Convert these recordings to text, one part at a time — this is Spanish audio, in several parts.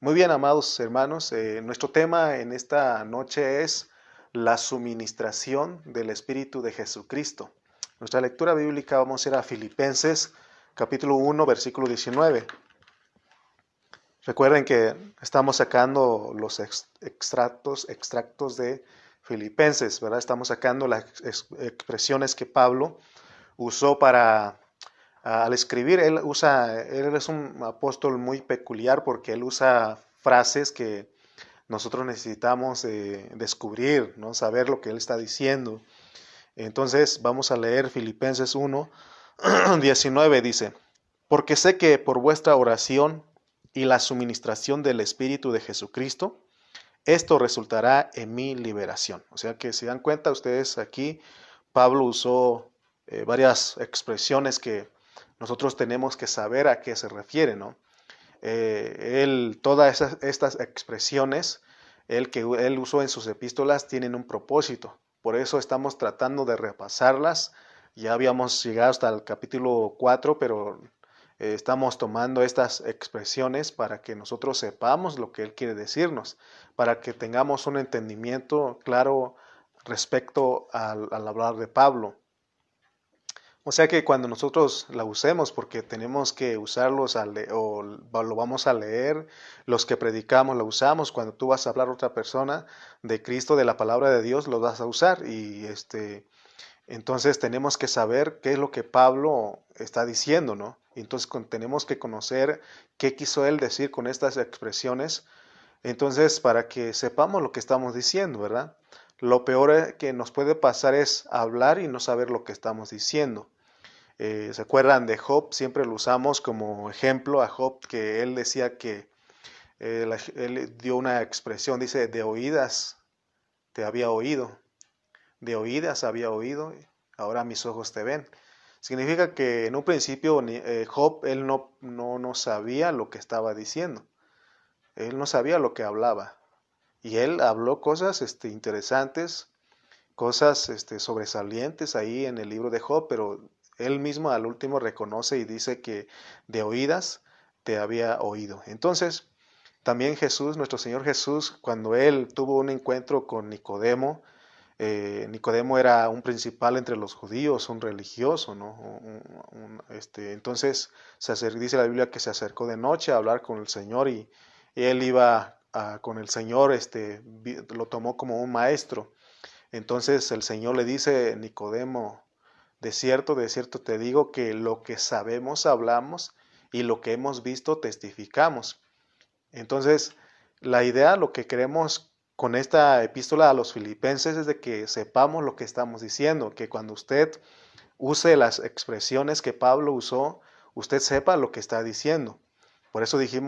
Muy bien, amados hermanos, nuestro tema en esta noche es la suministración del Espíritu de Jesucristo. Nuestra lectura bíblica vamos a ir a Filipenses capítulo 1, versículo 19. Recuerden que estamos sacando los extractos de Filipenses, ¿verdad? Estamos sacando las expresiones que Pablo usó para al escribir. Él es un apóstol muy peculiar porque él usa frases que nosotros necesitamos descubrir, ¿no? Saber lo que él está diciendo. Entonces vamos a leer Filipenses 1, 19 dice, porque sé que por vuestra oración y la suministración del Espíritu de Jesucristo, esto resultará en mi liberación. O sea que si dan cuenta ustedes aquí, Pablo usó varias expresiones que nosotros tenemos que saber a qué se refiere, ¿no? Todas estas expresiones, que él usó en sus epístolas, tienen un propósito. Por eso estamos tratando de repasarlas. Ya habíamos llegado hasta el capítulo 4, pero estamos tomando estas expresiones para que nosotros sepamos lo que él quiere decirnos, para que tengamos un entendimiento claro respecto al hablar de Pablo. O sea que cuando nosotros la usemos, porque tenemos que usarlos o lo vamos a leer, los que predicamos la usamos, cuando tú vas a hablar a otra persona de Cristo, de la palabra de Dios, lo vas a usar. Y entonces tenemos que saber qué es lo que Pablo está diciendo, ¿no? Entonces tenemos que conocer qué quiso él decir con estas expresiones, entonces para que sepamos lo que estamos diciendo, ¿verdad? Lo peor que nos puede pasar es hablar y no saber lo que estamos diciendo. ¿Se acuerdan de Job? Siempre lo usamos como ejemplo a Job, que él decía que él dio una expresión, dice, de oídas te había oído, de oídas había oído, ahora mis ojos te ven. Significa que en un principio Job, él no sabía lo que estaba diciendo, él no sabía lo que hablaba, y él habló cosas interesantes, cosas sobresalientes ahí en el libro de Job, pero él mismo al último reconoce y dice que de oídas te había oído. Entonces, también Jesús, nuestro Señor Jesús, cuando él tuvo un encuentro con Nicodemo, Nicodemo era un principal entre los judíos, un religioso, ¿no? Entonces, dice la Biblia que se acercó de noche a hablar con el Señor y él iba con el Señor, lo tomó como un maestro. Entonces el Señor le dice, Nicodemo, de cierto te digo que lo que sabemos hablamos y lo que hemos visto testificamos. Entonces, la idea, lo que queremos con esta epístola a los filipenses es de que sepamos lo que estamos diciendo, que cuando usted use las expresiones que Pablo usó, usted sepa lo que está diciendo. Por eso dije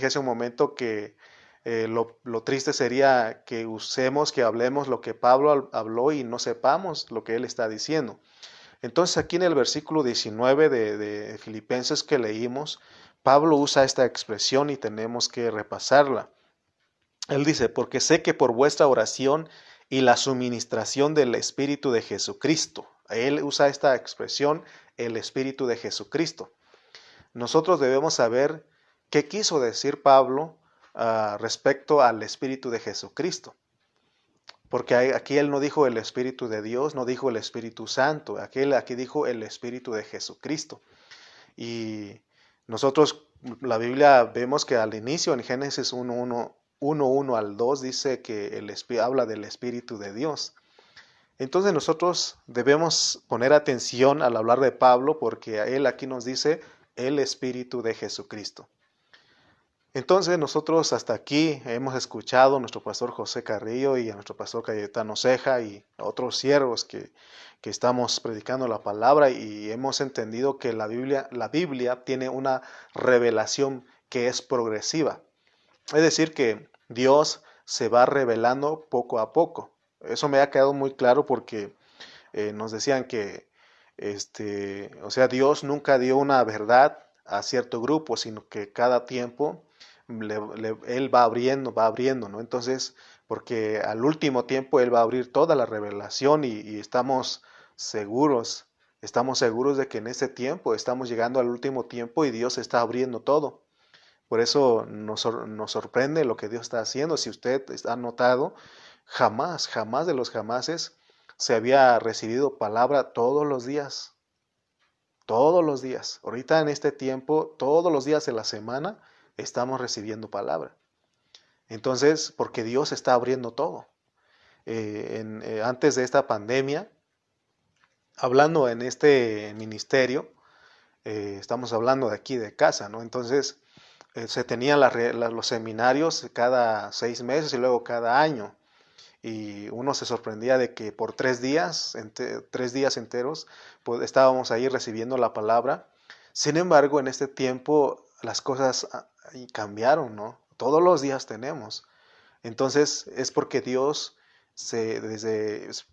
hace un momento que lo triste sería que usemos, que hablemos lo que Pablo habló y no sepamos lo que él está diciendo. Entonces aquí en el versículo 19 de Filipenses que leímos, Pablo usa esta expresión y tenemos que repasarla. Él dice, porque sé que por vuestra oración y la suministración del Espíritu de Jesucristo, él usa esta expresión, el Espíritu de Jesucristo. Nosotros debemos saber qué quiso decir Pablo respecto al Espíritu de Jesucristo. Porque aquí él no dijo el Espíritu de Dios, no dijo el Espíritu Santo, aquí dijo el Espíritu de Jesucristo. Y nosotros, la Biblia vemos que al inicio, en Génesis 1:1 al 2, dice que habla del Espíritu de Dios. Entonces nosotros debemos poner atención al hablar de Pablo porque él aquí nos dice el Espíritu de Jesucristo. Entonces nosotros hasta aquí hemos escuchado a nuestro pastor José Carrillo y a nuestro pastor Cayetano Ceja y a otros siervos que estamos predicando la palabra y hemos entendido que la Biblia tiene una revelación que es progresiva. Es decir, que Dios se va revelando poco a poco. Eso me ha quedado muy claro porque nos decían que, o sea, Dios nunca dio una verdad a cierto grupo, sino que cada tiempo Él va abriendo, ¿no? Entonces, porque al último tiempo Él va a abrir toda la revelación y estamos seguros de que en este tiempo estamos llegando al último tiempo y Dios está abriendo todo. Por eso nos sorprende lo que Dios está haciendo. Si usted ha notado, jamás, jamás de los jamases se había recibido palabra todos los días. Todos los días. Ahorita en este tiempo, todos los días de la semana, estamos recibiendo palabra. Entonces, porque Dios está abriendo todo. Antes de esta pandemia, hablando en este ministerio, estamos hablando de aquí de casa, ¿no? Entonces, se tenían los seminarios cada 6 meses y luego cada año. Y uno se sorprendía de que por 3 días, 3 días enteros, pues estábamos ahí recibiendo la palabra. Sin embargo, en este tiempo las cosas cambiaron, ¿no? Todos los días tenemos. Entonces es porque Dios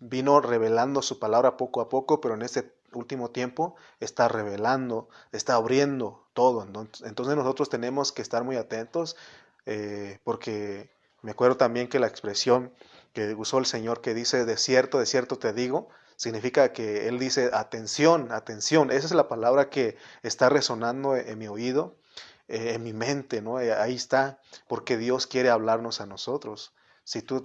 vino revelando su palabra poco a poco, pero en este último tiempo está revelando, está abriendo todo. Entonces nosotros tenemos que estar muy atentos, porque me acuerdo también que la expresión que usó el Señor que dice de cierto te digo, significa que Él dice atención, atención. Esa es la palabra que está resonando en mi oído, en mi mente, ¿no? Ahí está, porque Dios quiere hablarnos a nosotros. Si tú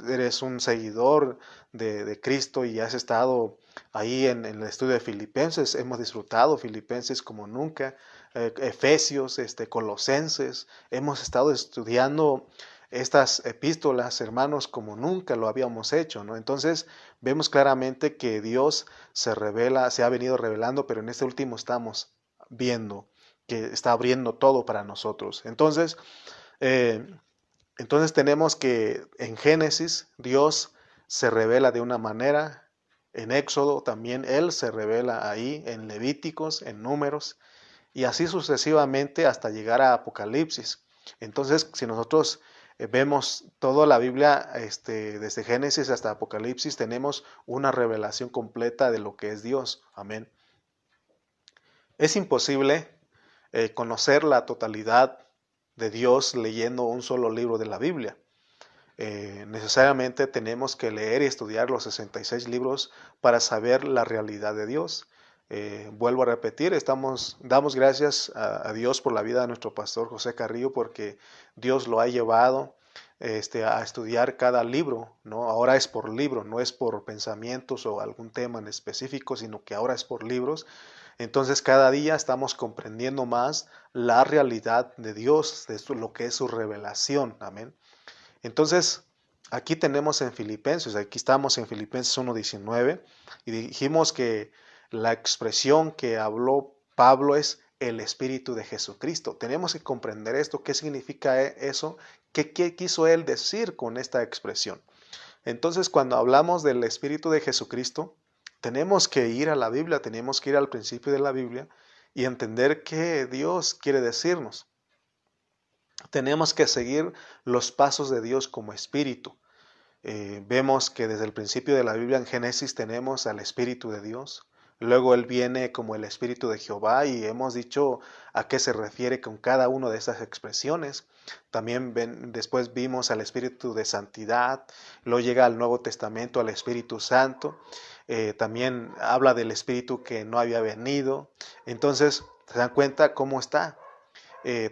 eres un seguidor de Cristo y has estado ahí en el estudio de Filipenses, hemos disfrutado Filipenses como nunca, Efesios, Colosenses, hemos estado estudiando estas epístolas, hermanos, como nunca lo habíamos hecho, ¿no? Entonces vemos claramente que Dios se revela, se ha venido revelando, pero en este último estamos viendo que está abriendo todo para nosotros. Eh, entonces tenemos que en Génesis Dios se revela de una manera, en Éxodo también Él se revela ahí, en Levíticos, en Números, y así sucesivamente hasta llegar a Apocalipsis. Entonces, si nosotros vemos toda la Biblia, desde Génesis hasta Apocalipsis, tenemos una revelación completa de lo que es Dios. Amén. Es imposible conocer la totalidad de Dios leyendo un solo libro de la Biblia. Necesariamente tenemos que leer y estudiar los 66 libros para saber la realidad de Dios. Vuelvo a repetir, damos gracias a Dios por la vida de nuestro pastor José Carrillo, porque Dios lo ha llevado a estudiar cada libro, ¿no? Ahora es por libro, no es por pensamientos o algún tema en específico, sino que ahora es por libros. Entonces cada día estamos comprendiendo más la realidad de Dios, de lo que es su revelación. Amén. Entonces, aquí tenemos aquí estamos en Filipenses 1:19 y dijimos que la expresión que habló Pablo es el Espíritu de Jesucristo. Tenemos que comprender esto, qué significa eso, qué quiso él decir con esta expresión. Entonces, cuando hablamos del Espíritu de Jesucristo, tenemos que ir a la Biblia, tenemos que ir al principio de la Biblia y entender qué Dios quiere decirnos. Tenemos que seguir los pasos de Dios como espíritu. Vemos que desde el principio de la Biblia en Génesis tenemos al Espíritu de Dios. Luego Él viene como el Espíritu de Jehová y hemos dicho a qué se refiere con cada una de esas expresiones. También después vimos al Espíritu de Santidad. Luego llega al Nuevo Testamento al Espíritu Santo. También habla del Espíritu que no había venido. Entonces, ¿se dan cuenta cómo está?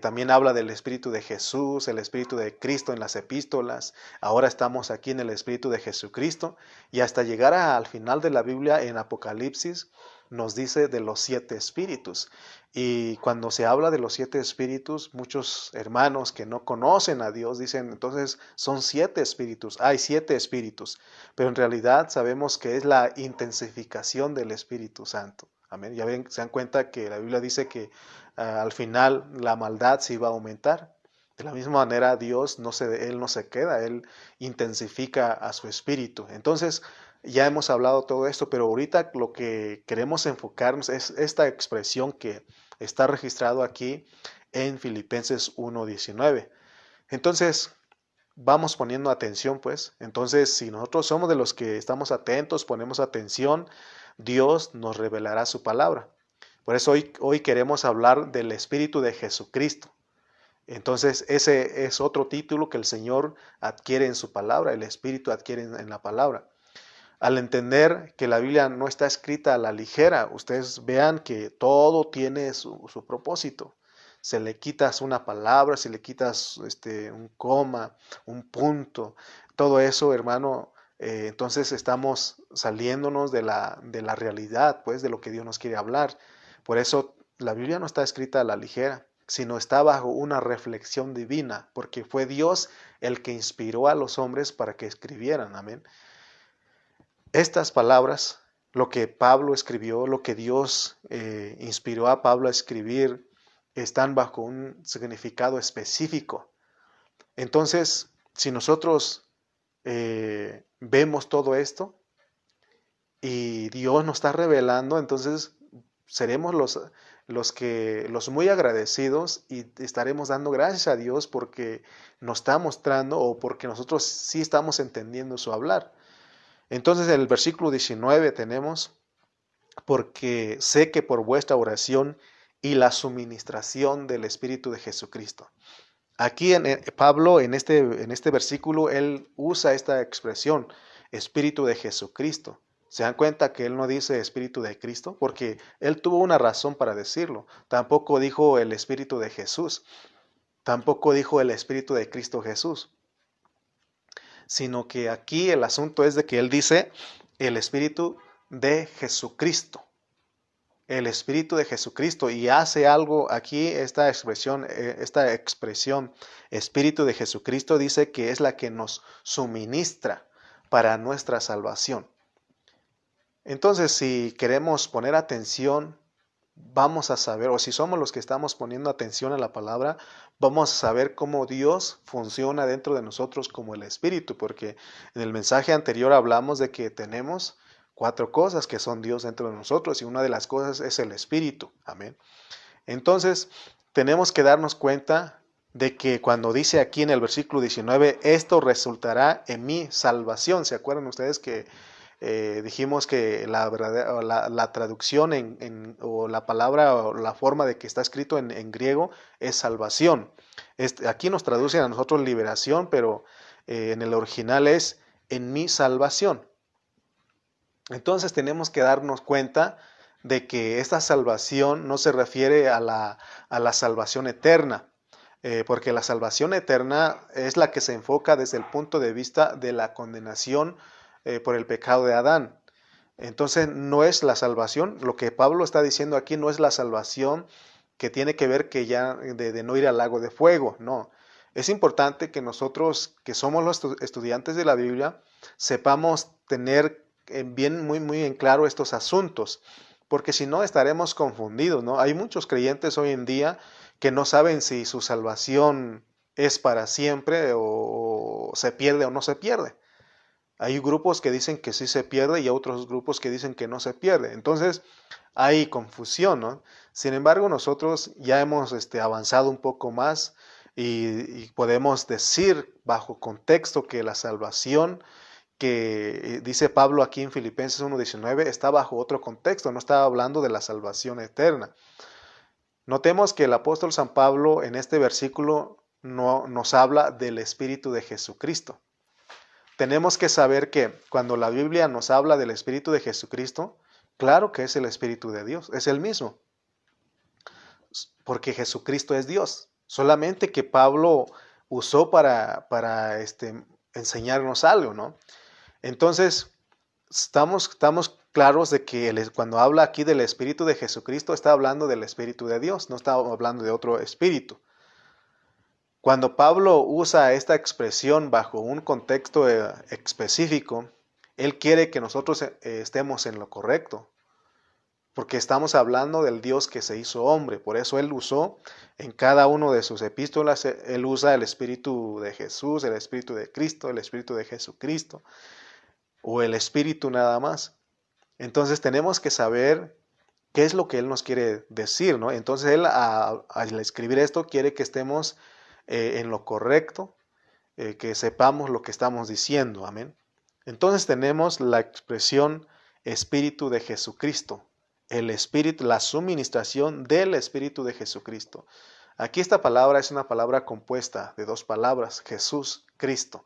También habla del Espíritu de Jesús, el Espíritu de Cristo en las epístolas. Ahora estamos aquí en el Espíritu de Jesucristo y hasta llegar al final de la Biblia en Apocalipsis nos dice de los 7 espíritus. Y cuando se habla de los 7 espíritus, muchos hermanos que no conocen a Dios dicen, entonces son 7 espíritus, hay 7 espíritus, pero en realidad sabemos que es la intensificación del Espíritu Santo. Amén. Ya ven, se dan cuenta que la Biblia dice que al final la maldad se iba a aumentar. De la misma manera Dios Él no se queda, Él intensifica a su espíritu. Entonces ya hemos hablado todo esto, pero ahorita lo que queremos enfocarnos es esta expresión que está registrado aquí en Filipenses 1:19. Entonces vamos poniendo atención, pues. Entonces, si nosotros somos de los que estamos atentos, ponemos atención, Dios nos revelará su palabra. Por eso hoy queremos hablar del Espíritu de Jesucristo. Entonces, ese es otro título que el Señor adquiere en su palabra, el Espíritu adquiere en la palabra. Al entender que la Biblia no está escrita a la ligera, ustedes vean que todo tiene su propósito. se le quitas una palabra, si le quitas un coma, un punto, todo eso, hermano, entonces estamos saliéndonos de la realidad, pues, de lo que Dios nos quiere hablar. Por eso la Biblia no está escrita a la ligera, sino está bajo una reflexión divina, porque fue Dios el que inspiró a los hombres para que escribieran, amén. Estas palabras, lo que Pablo escribió, lo que Dios inspiró a Pablo a escribir, están bajo un significado específico. Entonces, si nosotros vemos todo esto y Dios nos está revelando, entonces seremos los muy agradecidos y estaremos dando gracias a Dios porque nos está mostrando o porque nosotros sí estamos entendiendo su hablar. Entonces en el versículo 19 tenemos, porque sé que por vuestra oración y la suministración del Espíritu de Jesucristo. Aquí Pablo, en este versículo, él usa esta expresión, Espíritu de Jesucristo. ¿Se dan cuenta que él no dice Espíritu de Cristo? Porque él tuvo una razón para decirlo. Tampoco dijo el Espíritu de Jesús. Tampoco dijo el Espíritu de Cristo Jesús. Sino que aquí el asunto es de que él dice el Espíritu de Jesucristo. El Espíritu de Jesucristo, y hace algo aquí, esta expresión Espíritu de Jesucristo dice que es la que nos suministra para nuestra salvación. Entonces, si queremos poner atención, vamos a saber, o si somos los que estamos poniendo atención a la palabra, vamos a saber cómo Dios funciona dentro de nosotros como el Espíritu, porque en el mensaje anterior hablamos de que tenemos 4 cosas que son Dios dentro de nosotros y una de las cosas es el Espíritu. Amén. Entonces, tenemos que darnos cuenta de que cuando dice aquí en el versículo 19, esto resultará en mi salvación. ¿Se acuerdan ustedes que dijimos que la traducción o la palabra o la forma de que está escrito en griego es salvación? Aquí nos traducen a nosotros liberación, pero en el original es en mi salvación. Entonces tenemos que darnos cuenta de que esta salvación no se refiere a la salvación eterna, porque la salvación eterna es la que se enfoca desde el punto de vista de la condenación por el pecado de Adán. Entonces no es la salvación, lo que Pablo está diciendo aquí no es la salvación que tiene que ver que ya de no ir al lago de fuego, no. Es importante que nosotros, que somos los estudiantes de la Biblia, sepamos tener muy en claro estos asuntos, porque si no estaremos confundidos, ¿no? Hay muchos creyentes hoy en día que no saben si su salvación es para siempre o se pierde o no se pierde. Hay grupos que dicen que sí se pierde y otros grupos que dicen que no se pierde. Entonces hay confusión, ¿no? Sin embargo, nosotros ya hemos avanzado un poco más y podemos decir bajo contexto que la salvación que dice Pablo aquí en Filipenses 1:19 está bajo otro contexto, no está hablando de la salvación eterna. Notemos que el apóstol San Pablo en este versículo no nos habla del Espíritu de Jesucristo. Tenemos que saber que cuando la Biblia nos habla del Espíritu de Jesucristo, claro que es el Espíritu de Dios, es el mismo, porque Jesucristo es Dios. Solamente que Pablo usó para enseñarnos algo, ¿no? Entonces, estamos claros de que cuando habla aquí del Espíritu de Jesucristo, está hablando del Espíritu de Dios, no está hablando de otro espíritu. Cuando Pablo usa esta expresión bajo un contexto específico, él quiere que nosotros estemos en lo correcto, porque estamos hablando del Dios que se hizo hombre. Por eso él usó en cada uno de sus epístolas, él usa el Espíritu de Jesús, el Espíritu de Cristo, el Espíritu de Jesucristo, o el Espíritu nada más. Entonces tenemos que saber qué es lo que él nos quiere decir, ¿no? Entonces él al escribir esto quiere que estemos en lo correcto, que sepamos lo que estamos diciendo, amén. Entonces tenemos la expresión Espíritu de Jesucristo, el Espíritu, la suministración del Espíritu de Jesucristo. Aquí esta palabra es una palabra compuesta de 2 palabras, Jesús, Cristo.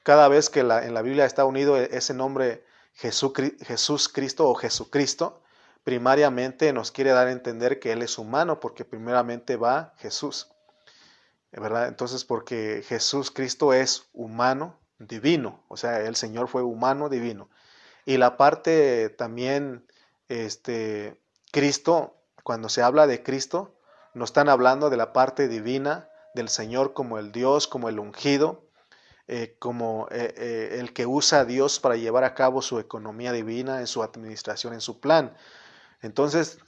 Cada vez que en la Biblia está unido ese nombre Jesús Cristo o Jesucristo, primariamente nos quiere dar a entender que Él es humano, porque primeramente va Jesús, ¿verdad? Entonces, porque Jesús Cristo es humano, divino, o sea, el Señor fue humano, divino. Y la parte también, Cristo, cuando se habla de Cristo, no están hablando de la parte divina del Señor como el Dios, como el ungido, como el que usa a Dios para llevar a cabo su economía divina, en su administración, en su plan. Entonces,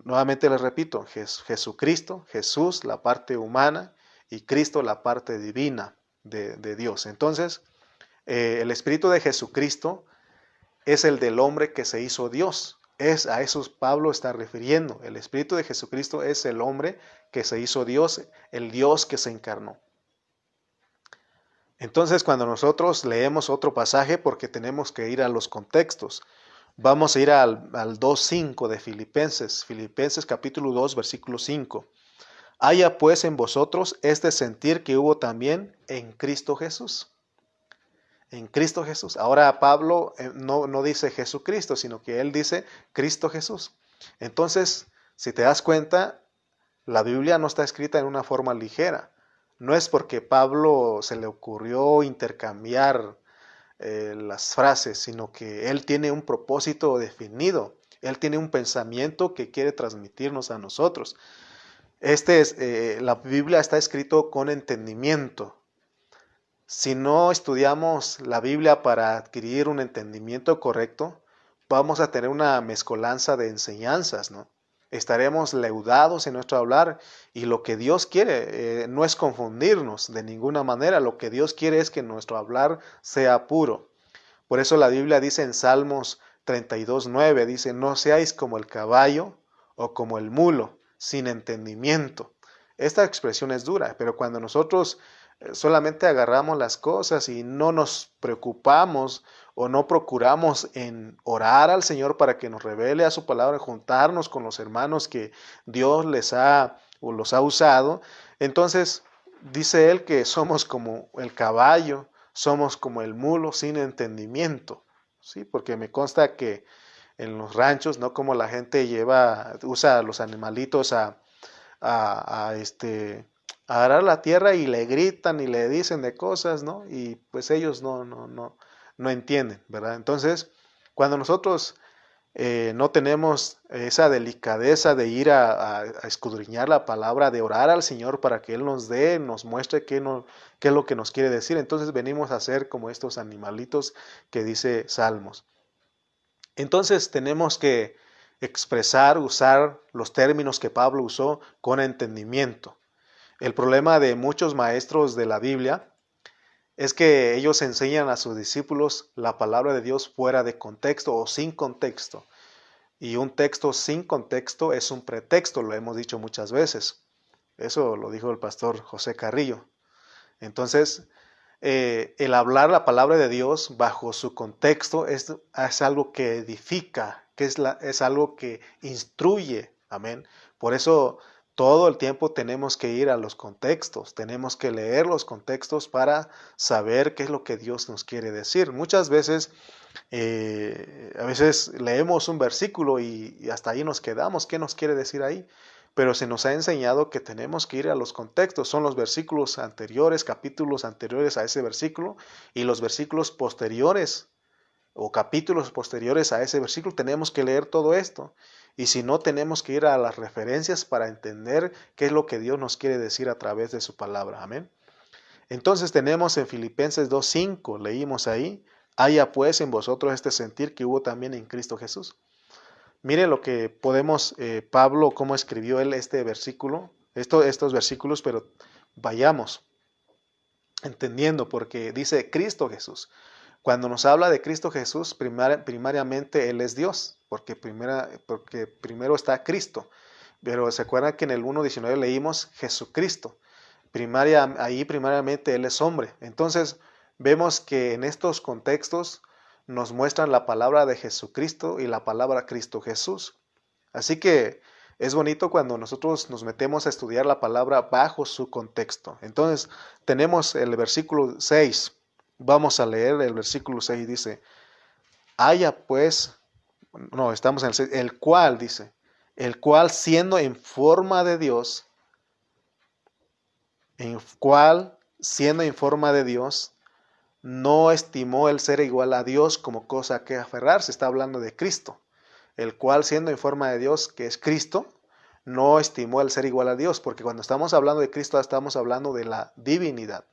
nuevamente les repito, Jesucristo, Jesús, la parte humana, y Cristo, la parte divina de Dios. Entonces, el Espíritu de Jesucristo es el del hombre que se hizo Dios. A eso Pablo está refiriendo. El Espíritu de Jesucristo es el hombre que se hizo Dios, el Dios que se encarnó. Entonces, cuando nosotros leemos otro pasaje, porque tenemos que ir a los contextos, vamos a ir al 2.5 de Filipenses capítulo 2, versículo 5. Haya pues en vosotros este sentir que hubo también en Cristo Jesús. En Cristo Jesús. Ahora Pablo no dice Jesucristo, sino que él dice Cristo Jesús. Entonces, si te das cuenta, la Biblia no está escrita en una forma ligera. No es porque Pablo se le ocurrió intercambiar las frases, sino que él tiene un propósito definido. Él tiene un pensamiento que quiere transmitirnos a nosotros. La Biblia está escrito con entendimiento. Si no estudiamos la Biblia para adquirir un entendimiento correcto, vamos a tener una mezcolanza de enseñanzas, ¿no? Estaremos leudados en nuestro hablar, y lo que Dios quiere no es confundirnos de ninguna manera. Lo que Dios quiere es que nuestro hablar sea puro. Por eso la Biblia dice en Salmos 32:9, dice, no seáis como el caballo o como el mulo, sin entendimiento. Esta expresión es dura, pero cuando nosotros solamente agarramos las cosas y no nos preocupamos o no procuramos en orar al Señor para que nos revele a su palabra, juntarnos con los hermanos que Dios los ha usado, entonces dice él que somos como el caballo, somos como el mulo sin entendimiento, ¿sí? Porque me consta que en los ranchos, ¿no? Como la gente usa a los animalitos a arar la tierra, y le gritan y le dicen de cosas, ¿no? Y pues ellos no entienden, ¿verdad? Entonces, cuando nosotros no tenemos esa delicadeza de ir a escudriñar la palabra, de orar al Señor para que Él nos muestre qué es lo que nos quiere decir, entonces venimos a ser como estos animalitos que dice Salmos. Entonces tenemos que usar los términos que Pablo usó con entendimiento. El problema de muchos maestros de la Biblia es que ellos enseñan a sus discípulos la palabra de Dios fuera de contexto o sin contexto. Y un texto sin contexto es un pretexto, lo hemos dicho muchas veces. Eso lo dijo el pastor José Carrillo. Entonces, el hablar la palabra de Dios bajo su contexto es algo que edifica, que es algo que instruye. Amén. Por eso todo el tiempo tenemos que ir a los contextos, tenemos que leer los contextos para saber qué es lo que Dios nos quiere decir. Muchas veces, a veces leemos un versículo y hasta ahí nos quedamos. ¿Qué nos quiere decir ahí? Pero se nos ha enseñado que tenemos que ir a los contextos. Son los versículos anteriores, capítulos anteriores a ese versículo, y los versículos posteriores o capítulos posteriores a ese versículo. Tenemos que leer todo esto. Y si no, tenemos que ir a las referencias para entender qué es lo que Dios nos quiere decir a través de su palabra. Amén. Entonces tenemos en Filipenses 2:5, leímos ahí, haya pues en vosotros este sentir que hubo también en Cristo Jesús. Mire lo que podemos, Pablo, cómo escribió él este versículo, estos versículos, pero vayamos entendiendo, porque dice Cristo Jesús. Cuando nos habla de Cristo Jesús, primariamente Él es Dios, porque primero está Cristo. Pero se acuerdan que en el 1:19 leímos Jesucristo. Ahí primariamente Él es hombre. Entonces vemos que en estos contextos nos muestran la palabra de Jesucristo y la palabra Cristo Jesús. Así que es bonito cuando nosotros nos metemos a estudiar la palabra bajo su contexto. Entonces tenemos el versículo 6. Vamos a leer el versículo 6, dice, haya pues no, estamos en el 6, el cual dice, el cual siendo en forma de Dios, en cual siendo en forma de Dios, no estimó el ser igual a Dios como cosa que aferrarse. Está hablando de Cristo, el cual siendo en forma de Dios, que es Cristo, no estimó el ser igual a Dios, porque cuando estamos hablando de Cristo estamos hablando de la divinidad,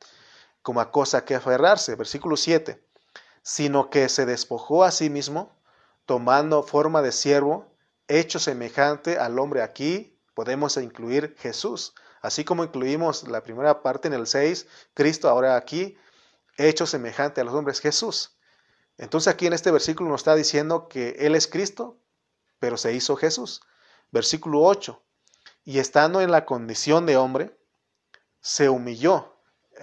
como a cosa que aferrarse. Versículo 7, sino que se despojó a sí mismo, tomando forma de siervo, hecho semejante al hombre. Aquí podemos incluir Jesús, así como incluimos la primera parte en el 6, Cristo, ahora aquí, hecho semejante a los hombres, Jesús. Entonces aquí en este versículo nos está diciendo que Él es Cristo, pero se hizo Jesús. Versículo 8, y estando en la condición de hombre, se humilló.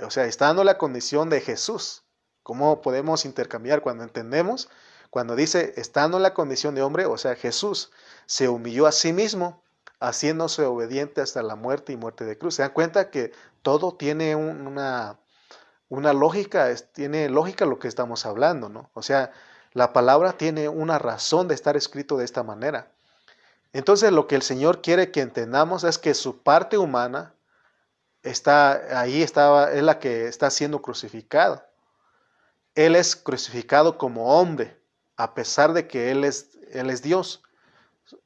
O sea, estando en la condición de Jesús. ¿Cómo podemos intercambiar cuando entendemos? Cuando dice, estando en la condición de hombre, o sea, Jesús se humilló a sí mismo, haciéndose obediente hasta la muerte y muerte de cruz. ¿Se dan cuenta que todo tiene una lógica? Tiene lógica lo que estamos hablando, ¿no? O sea, la palabra tiene una razón de estar escrito de esta manera. Entonces, lo que el Señor quiere que entendamos es que su parte humana está ahí, es la que está siendo crucificada. Él es crucificado como hombre, a pesar de que él es Dios.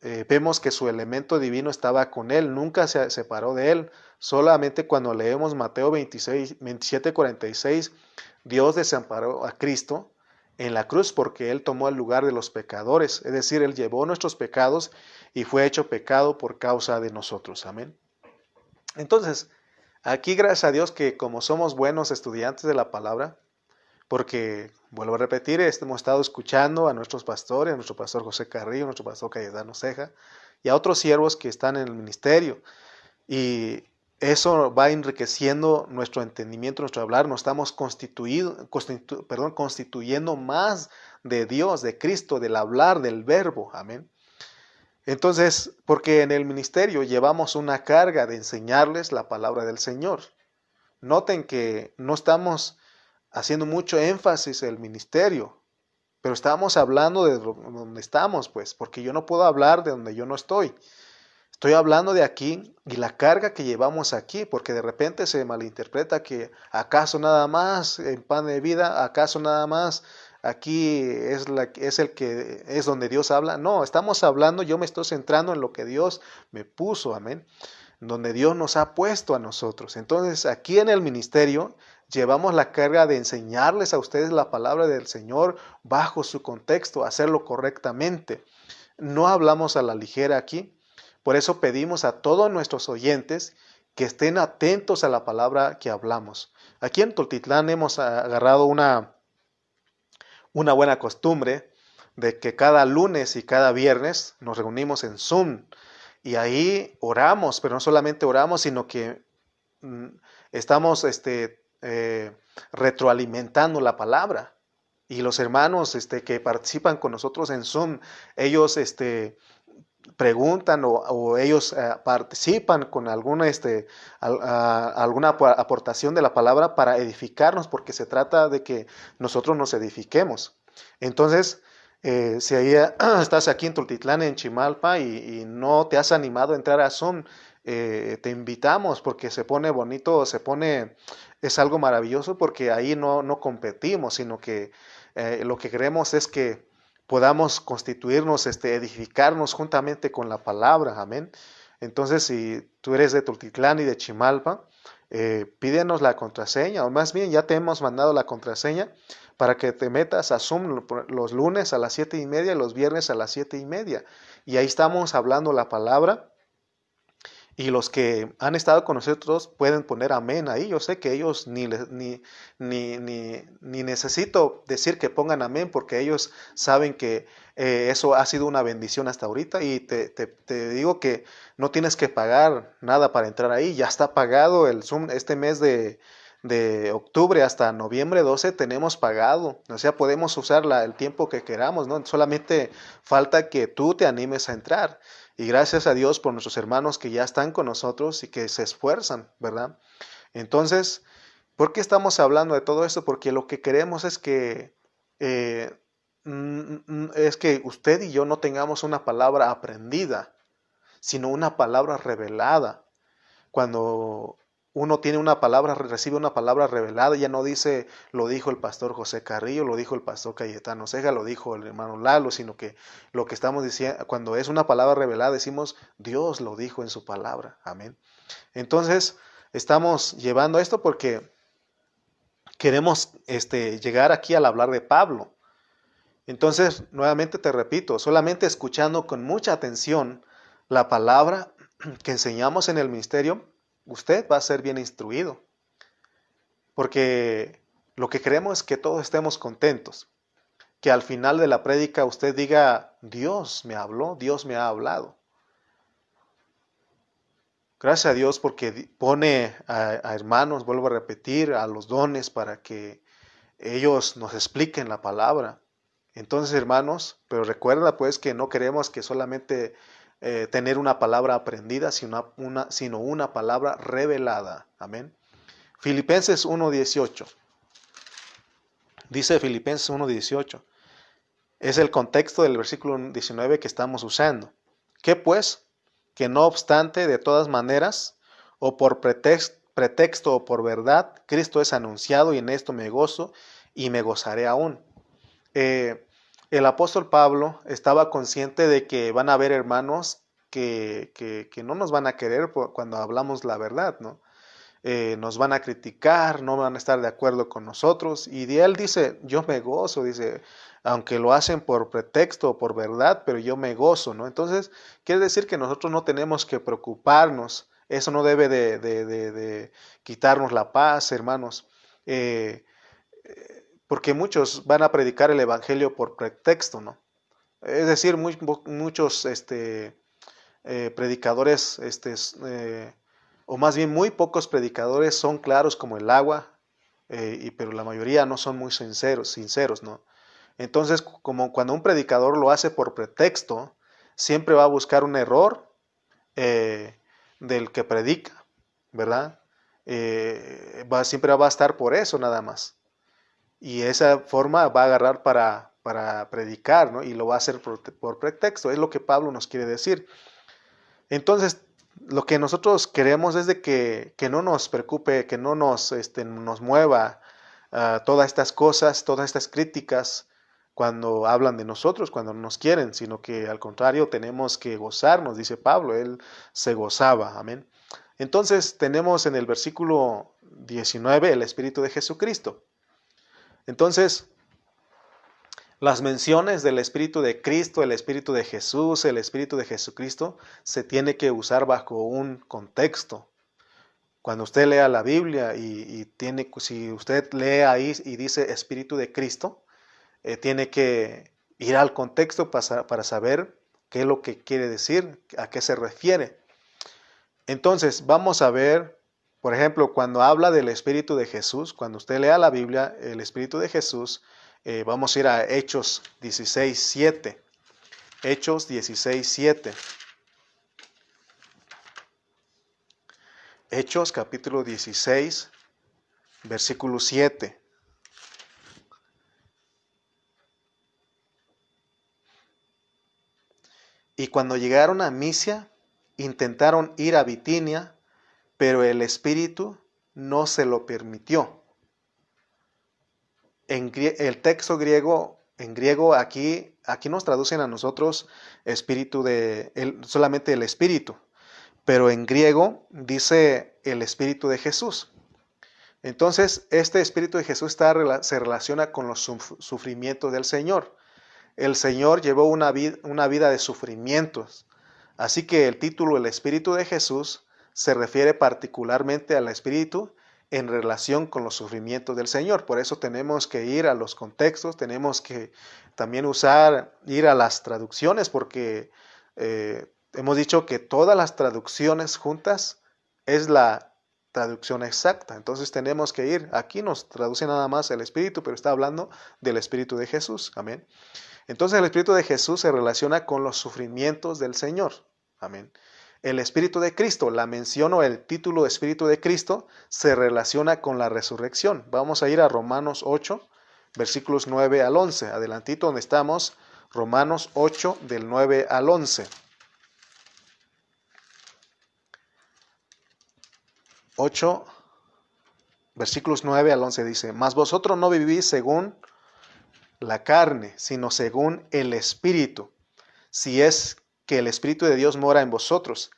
Vemos que su elemento divino estaba con él, nunca se separó de él. Solamente cuando leemos Mateo 26, 27, 46, Dios desamparó a Cristo en la cruz porque él tomó el lugar de los pecadores. Es decir, él llevó nuestros pecados y fue hecho pecado por causa de nosotros. Amén. Entonces, aquí gracias a Dios que como somos buenos estudiantes de la palabra, porque, vuelvo a repetir, hemos estado escuchando a nuestros pastores, a nuestro pastor José Carrillo, a nuestro pastor Cayetano Ceja y a otros siervos que están en el ministerio. Y eso va enriqueciendo nuestro entendimiento, nuestro hablar. Nos estamos constituyendo más de Dios, de Cristo, del hablar, del verbo. Amén. Entonces, porque en el ministerio llevamos una carga de enseñarles la palabra del Señor. Noten que no estamos haciendo mucho énfasis en el ministerio, pero estamos hablando de donde estamos, pues, porque yo no puedo hablar de donde yo no estoy. Estoy hablando de aquí y la carga que llevamos aquí, porque de repente se malinterpreta que acaso nada más en pan de vida, acaso nada más aquí es el que es donde Dios habla. No, estamos hablando, yo me estoy centrando en lo que Dios me puso, amén, donde Dios nos ha puesto a nosotros. Entonces, aquí en el ministerio llevamos la carga de enseñarles a ustedes la palabra del Señor bajo su contexto, hacerlo correctamente. No hablamos a la ligera aquí. Por eso pedimos a todos nuestros oyentes que estén atentos a la palabra que hablamos. Aquí en Tultitlán hemos agarrado una buena costumbre de que cada lunes y cada viernes nos reunimos en Zoom y ahí oramos, pero no solamente oramos, sino que estamos retroalimentando la palabra. Y los hermanos que participan con nosotros en Zoom, ellos preguntan o ellos participan con alguna aportación de la palabra para edificarnos, porque se trata de que nosotros nos edifiquemos. Entonces, si ahí estás aquí en Tultitlán, en Chimalpa, y no te has animado a entrar a Zoom, te invitamos porque se pone bonito, es algo maravilloso, porque ahí no competimos, sino que lo que queremos es que podamos constituirnos, edificarnos juntamente con la palabra, amén. Entonces, si tú eres de Tultitlán y de Chimalpa, pídenos la contraseña, o más bien ya te hemos mandado la contraseña para que te metas a Zoom los lunes a las 7:30 y los viernes a las 7:30. Y ahí estamos hablando la palabra. Y los que han estado con nosotros pueden poner amén ahí. Yo sé que ellos ni necesito decir que pongan amén, porque ellos saben que eso ha sido una bendición hasta ahorita. Y te digo que no tienes que pagar nada para entrar ahí. Ya está pagado el Zoom este mes de octubre hasta noviembre 12 tenemos pagado. O sea, podemos usar el tiempo que queramos, ¿no? Solamente falta que tú te animes a entrar. Y gracias a Dios por nuestros hermanos que ya están con nosotros y que se esfuerzan, ¿verdad? Entonces, ¿por qué estamos hablando de todo esto? Porque lo que queremos es que es que usted y yo no tengamos una palabra aprendida, sino una palabra revelada. Cuando uno tiene una palabra, recibe una palabra revelada, ya no dice, lo dijo el pastor José Carrillo, lo dijo el pastor Cayetano Ceja, lo dijo el hermano Lalo, sino que lo que estamos diciendo, cuando es una palabra revelada, decimos, Dios lo dijo en su palabra. Amén. Entonces, estamos llevando esto porque queremos llegar aquí al hablar de Pablo. Entonces, nuevamente te repito, solamente escuchando con mucha atención la palabra que enseñamos en el ministerio, usted va a ser bien instruido. Porque lo que queremos es que todos estemos contentos. Que al final de la prédica usted diga, Dios me habló, Dios me ha hablado. Gracias a Dios porque pone a hermanos, vuelvo a repetir, a los dones para que ellos nos expliquen la palabra. Entonces, hermanos, pero recuerda pues que no queremos que solamente tener una palabra aprendida, sino una palabra revelada. Amén. Filipenses 1:18. Dice Filipenses 1:18. Es el contexto del versículo 19 que estamos usando. ¿Qué pues? Que no obstante, de todas maneras, o por pretexto o por verdad, Cristo es anunciado y en esto me gozo y me gozaré aún. El apóstol Pablo estaba consciente de que van a haber hermanos que no nos van a querer cuando hablamos la verdad, ¿no? Nos van a criticar, no van a estar de acuerdo con nosotros. Y de él dice, yo me gozo, dice, aunque lo hacen por pretexto o por verdad, pero yo me gozo, ¿no? Entonces, quiere decir que nosotros no tenemos que preocuparnos. Eso no debe de quitarnos la paz, hermanos. Porque muchos van a predicar el evangelio por pretexto, ¿no? Es decir, muchos predicadores, o más bien muy pocos predicadores son claros como el agua, pero la mayoría no son muy sinceros, ¿no? Entonces, como cuando un predicador lo hace por pretexto, siempre va a buscar un error del que predica, ¿verdad? Siempre va a estar por eso nada más. Y esa forma va a agarrar para predicar, ¿no? Y lo va a hacer por pretexto, es lo que Pablo nos quiere decir. Entonces, lo que nosotros queremos es de que no nos preocupe, que no nos mueva todas estas cosas, todas estas críticas cuando hablan de nosotros, cuando nos quieren, sino que al contrario tenemos que gozarnos, dice Pablo, él se gozaba, amén. Entonces tenemos en el versículo 19 el Espíritu de Jesucristo. Entonces, las menciones del Espíritu de Cristo, el Espíritu de Jesús, el Espíritu de Jesucristo, se tiene que usar bajo un contexto. Cuando usted lea la Biblia si usted lee ahí y dice Espíritu de Cristo, tiene que ir al contexto para saber qué es lo que quiere decir, a qué se refiere. Entonces, vamos a ver, por ejemplo, cuando habla del Espíritu de Jesús, cuando usted lea la Biblia, el Espíritu de Jesús, vamos a ir a Hechos 16:7. Hechos 16:7. Hechos capítulo 16, versículo 7. Y cuando llegaron a Misia, intentaron ir a Bitinia, pero el Espíritu no se lo permitió. El texto griego, en griego aquí nos traducen a nosotros solamente el Espíritu, pero en griego dice el Espíritu de Jesús. Entonces, este Espíritu de Jesús se relaciona con los sufrimientos del Señor. El Señor llevó una vida de sufrimientos. Así que el título El Espíritu de Jesús se refiere particularmente al Espíritu en relación con los sufrimientos del Señor. Por eso tenemos que ir a los contextos, tenemos que también ir a las traducciones, porque hemos dicho que todas las traducciones juntas es la traducción exacta. Entonces tenemos que ir. Aquí nos traduce nada más el Espíritu, pero está hablando del Espíritu de Jesús. Amén. Entonces el Espíritu de Jesús se relaciona con los sufrimientos del Señor. Amén. El Espíritu de Cristo, la mención o el título Espíritu de Cristo se relaciona con la resurrección. Vamos a ir a Romanos 8, versículos 9 al 11. Adelantito donde estamos, Romanos 8, del 9 al 11. 8, versículos 9 al 11 dice: Mas vosotros no vivís según la carne, sino según el Espíritu, si es que el Espíritu de Dios mora en vosotros.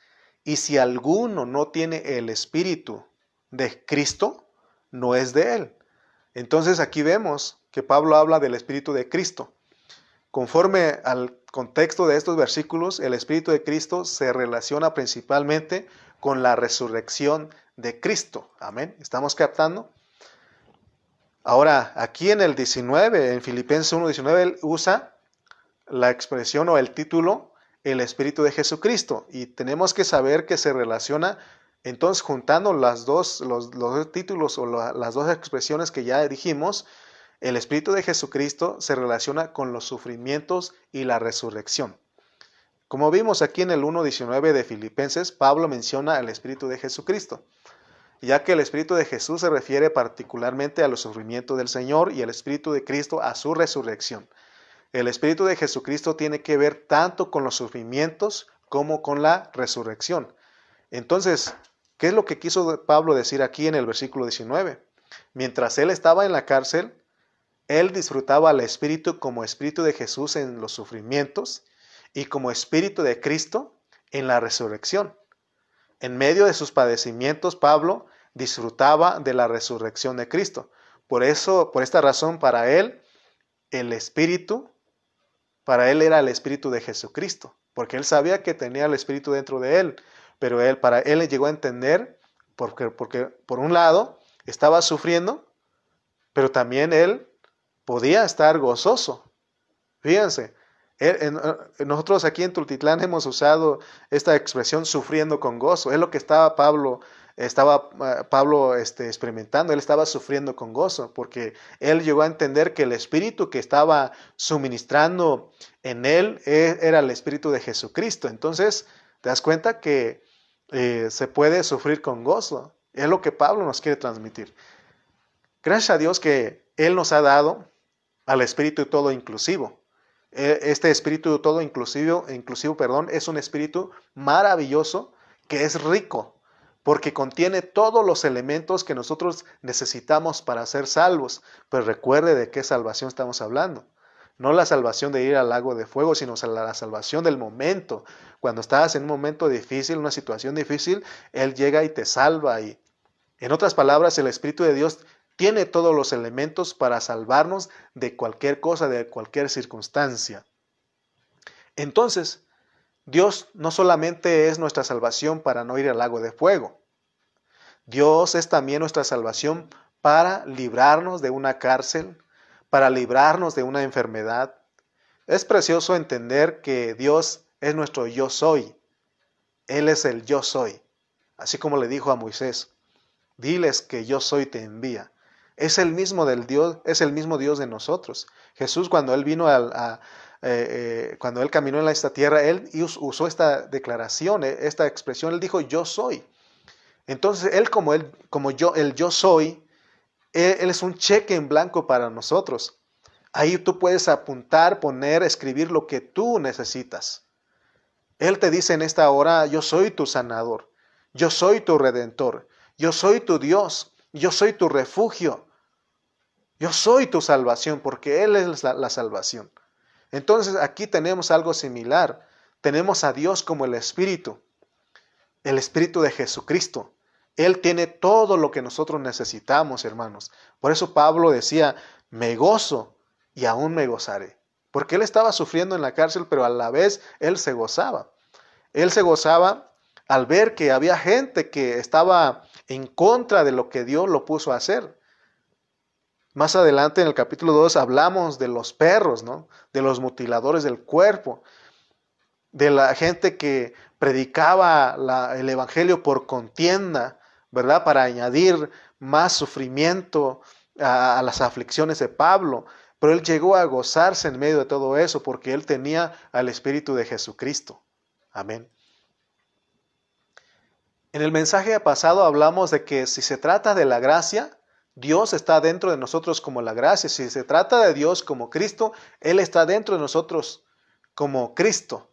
Y si alguno no tiene el Espíritu de Cristo, no es de él. Entonces aquí vemos que Pablo habla del Espíritu de Cristo. Conforme al contexto de estos versículos, el Espíritu de Cristo se relaciona principalmente con la resurrección de Cristo. Amén. ¿Estamos captando? Ahora, aquí en el 19, en Filipenses 1:19, él usa la expresión o el título, el Espíritu de Jesucristo. Y tenemos que saber que se relaciona, entonces, juntando los dos títulos o las dos expresiones que ya dijimos, el Espíritu de Jesucristo se relaciona con los sufrimientos y la resurrección. Como vimos aquí en el 1:19 de Filipenses, Pablo menciona el Espíritu de Jesucristo, ya que el Espíritu de Jesús se refiere particularmente a los sufrimientos del Señor y el Espíritu de Cristo a su resurrección. El Espíritu de Jesucristo tiene que ver tanto con los sufrimientos como con la resurrección. Entonces, ¿qué es lo que quiso Pablo decir aquí en el versículo 19? Mientras él estaba en la cárcel, él disfrutaba al Espíritu como Espíritu de Jesús en los sufrimientos y como Espíritu de Cristo en la resurrección. En medio de sus padecimientos, Pablo disfrutaba de la resurrección de Cristo. Por esta razón, para él era el Espíritu de Jesucristo, porque él sabía que tenía el Espíritu dentro de él, pero para él le llegó a entender, porque por un lado estaba sufriendo, pero también él podía estar gozoso. Fíjense, nosotros aquí en Tultitlán hemos usado esta expresión sufriendo con gozo. Es lo que estaba Pablo experimentando. Él estaba sufriendo con gozo porque él llegó a entender que el Espíritu que estaba suministrando en él era el Espíritu de Jesucristo. Entonces, te das cuenta que se puede sufrir con gozo. Es lo que Pablo nos quiere transmitir. Gracias a Dios que Él nos ha dado al Espíritu todo inclusivo. Este Espíritu todo inclusivo, es un Espíritu maravilloso que es rico, porque contiene todos los elementos que nosotros necesitamos para ser salvos. Pero recuerde de qué salvación estamos hablando. No la salvación de ir al lago de fuego, sino la salvación del momento. Cuando estás en un momento difícil, una situación difícil, Él llega y te salva. Y, en otras palabras, el Espíritu de Dios tiene todos los elementos para salvarnos de cualquier cosa, de cualquier circunstancia. Entonces, Dios no solamente es nuestra salvación para no ir al lago de fuego. Dios es también nuestra salvación para librarnos de una cárcel, para librarnos de una enfermedad. Es precioso entender que Dios es nuestro yo soy. Él es el yo soy. Así como le dijo a Moisés, diles que yo soy te envía. Es el mismo Dios, es el mismo Dios de nosotros. Jesús, cuando Él vino cuando Él caminó en esta tierra, Él usó esta declaración, esta expresión. Él dijo, yo soy. Entonces, el yo soy, Él es un cheque en blanco para nosotros. Ahí tú puedes apuntar, poner, escribir lo que tú necesitas. Él te dice en esta hora, yo soy tu sanador, yo soy tu redentor, yo soy tu Dios, yo soy tu refugio, yo soy tu salvación, porque Él es la salvación. Entonces aquí tenemos algo similar. Tenemos a Dios como el Espíritu de Jesucristo. Él tiene todo lo que nosotros necesitamos, hermanos. Por eso Pablo decía, me gozo y aún me gozaré. Porque él estaba sufriendo en la cárcel, pero a la vez él se gozaba. Él se gozaba al ver que había gente que estaba en contra de lo que Dios lo puso a hacer. Más adelante en el capítulo 2 hablamos de los perros, ¿no? De los mutiladores del cuerpo, de la gente que predicaba el evangelio por contienda, ¿verdad? Para añadir más sufrimiento a las aflicciones de Pablo. Pero él llegó a gozarse en medio de todo eso porque él tenía al Espíritu de Jesucristo. Amén. En el mensaje pasado hablamos de que si se trata de la gracia, Dios está dentro de nosotros como la gracia. Si se trata de Dios como Cristo, Él está dentro de nosotros como Cristo.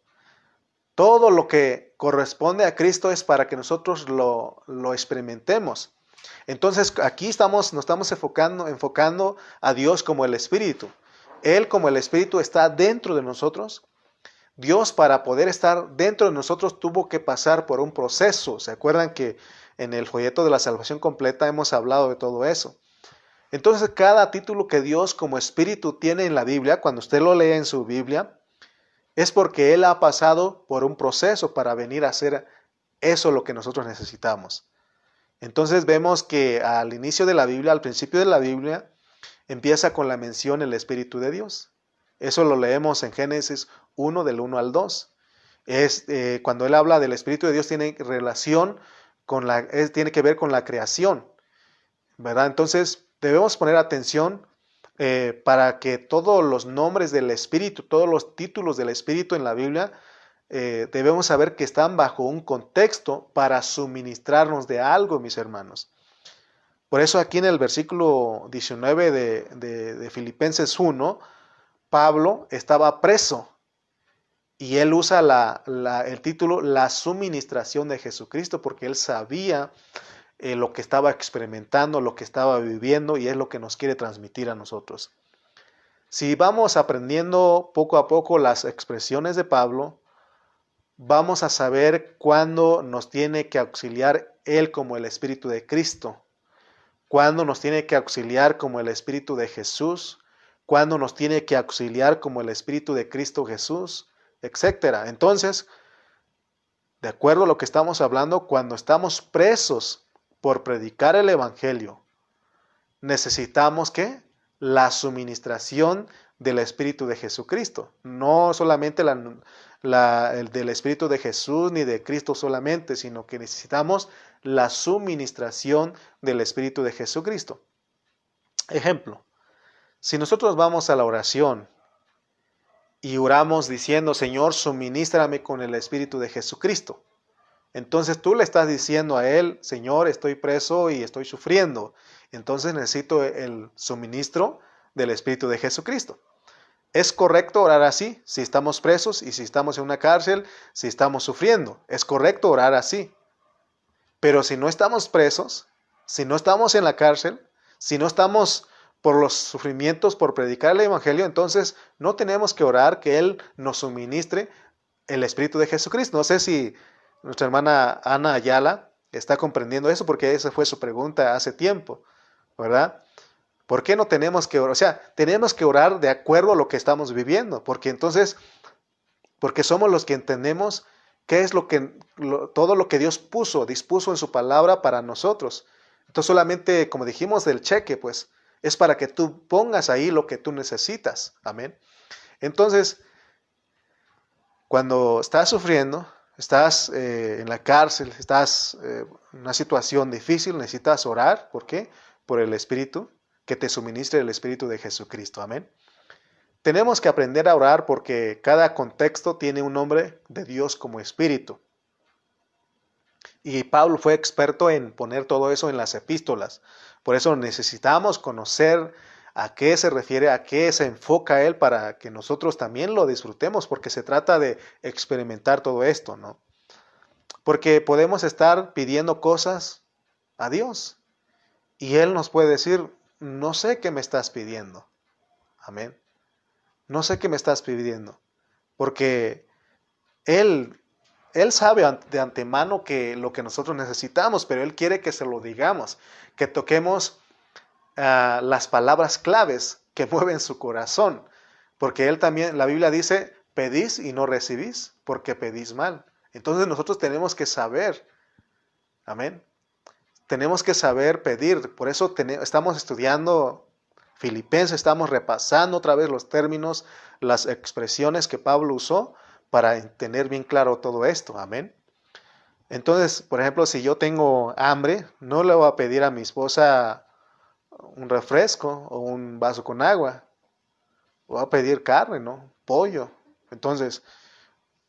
Todo lo que corresponde a Cristo es para que nosotros lo experimentemos. Entonces aquí nos estamos enfocando a Dios como el Espíritu. Él como el Espíritu está dentro de nosotros. Dios, para poder estar dentro de nosotros, tuvo que pasar por un proceso. ¿Se acuerdan que en el folleto de la salvación completa hemos hablado de todo eso? Entonces cada título que Dios como Espíritu tiene en la Biblia, cuando usted lo lee en su Biblia, es porque Él ha pasado por un proceso para venir a hacer eso lo que nosotros necesitamos. Entonces vemos que al inicio de la Biblia, al principio de la Biblia, empieza con la mención del Espíritu de Dios. Eso lo leemos en Génesis 1 del 1 al 2. Cuando Él habla del Espíritu de Dios tiene relación tiene que ver con la creación, ¿verdad? Entonces debemos poner atención para que todos los nombres del Espíritu, todos los títulos del Espíritu en la Biblia, debemos saber que están bajo un contexto para suministrarnos de algo, mis hermanos. Por eso aquí en el versículo 19 de Filipenses 1, Pablo estaba preso y él usa el título La suministración de Jesucristo porque él sabía lo que estaba experimentando, lo que estaba viviendo y es lo que nos quiere transmitir a nosotros. Si vamos aprendiendo poco a poco las expresiones de Pablo, vamos a saber cuándo nos tiene que auxiliar Él como el Espíritu de Cristo, cuándo nos tiene que auxiliar como el Espíritu de Jesús, cuándo nos tiene que auxiliar como el Espíritu de Cristo Jesús, etc. Entonces, de acuerdo a lo que estamos hablando, cuando estamos presos por predicar el Evangelio, necesitamos ¿qué? La suministración del Espíritu de Jesucristo. No solamente el del Espíritu de Jesús ni de Cristo solamente, sino que necesitamos la suministración del Espíritu de Jesucristo. Ejemplo, si nosotros vamos a la oración y oramos diciendo, Señor, suminístrame con el Espíritu de Jesucristo. Entonces tú le estás diciendo a Él, Señor, estoy preso y estoy sufriendo. Entonces necesito el suministro del Espíritu de Jesucristo. ¿Es correcto orar así? Si estamos presos y si estamos en una cárcel, si estamos sufriendo. Es correcto orar así. Pero si no estamos presos, si no estamos en la cárcel, si no estamos por los sufrimientos, por predicar el Evangelio, entonces no tenemos que orar que Él nos suministre el Espíritu de Jesucristo. No sé si nuestra hermana Ana Ayala está comprendiendo eso porque esa fue su pregunta hace tiempo, ¿verdad? ¿Por qué no tenemos que orar? O sea, tenemos que orar de acuerdo a lo que estamos viviendo, porque somos los que entendemos qué es todo lo que Dios dispuso en su palabra para nosotros. Entonces solamente, como dijimos del cheque, pues, es para que tú pongas ahí lo que tú necesitas. Amén. Entonces, cuando estás sufriendo, estás en la cárcel, estás en una situación difícil, necesitas orar. ¿Por qué? Por el Espíritu, que te suministre el Espíritu de Jesucristo. Amén. Tenemos que aprender a orar porque cada contexto tiene un nombre de Dios como Espíritu. Y Pablo fue experto en poner todo eso en las epístolas. Por eso necesitamos conocer a qué se refiere, a qué se enfoca él para que nosotros también lo disfrutemos, porque se trata de experimentar todo esto, ¿no? Porque podemos estar pidiendo cosas a Dios y Él nos puede decir, no sé qué me estás pidiendo. Amén. No sé qué me estás pidiendo, porque Él sabe de antemano que lo que nosotros necesitamos, pero Él quiere que se lo digamos, que toquemos las palabras claves que mueven su corazón, porque Él también, la Biblia dice, pedís y no recibís, porque pedís mal. Entonces nosotros tenemos que saber, amén, tenemos que saber pedir, por eso estamos estudiando Filipenses, estamos repasando otra vez los términos, las expresiones que Pablo usó para tener bien claro todo esto, amén. Entonces, por ejemplo, si yo tengo hambre, no le voy a pedir a mi esposa un refresco o un vaso con agua. Voy a pedir carne, ¿no? Pollo. Entonces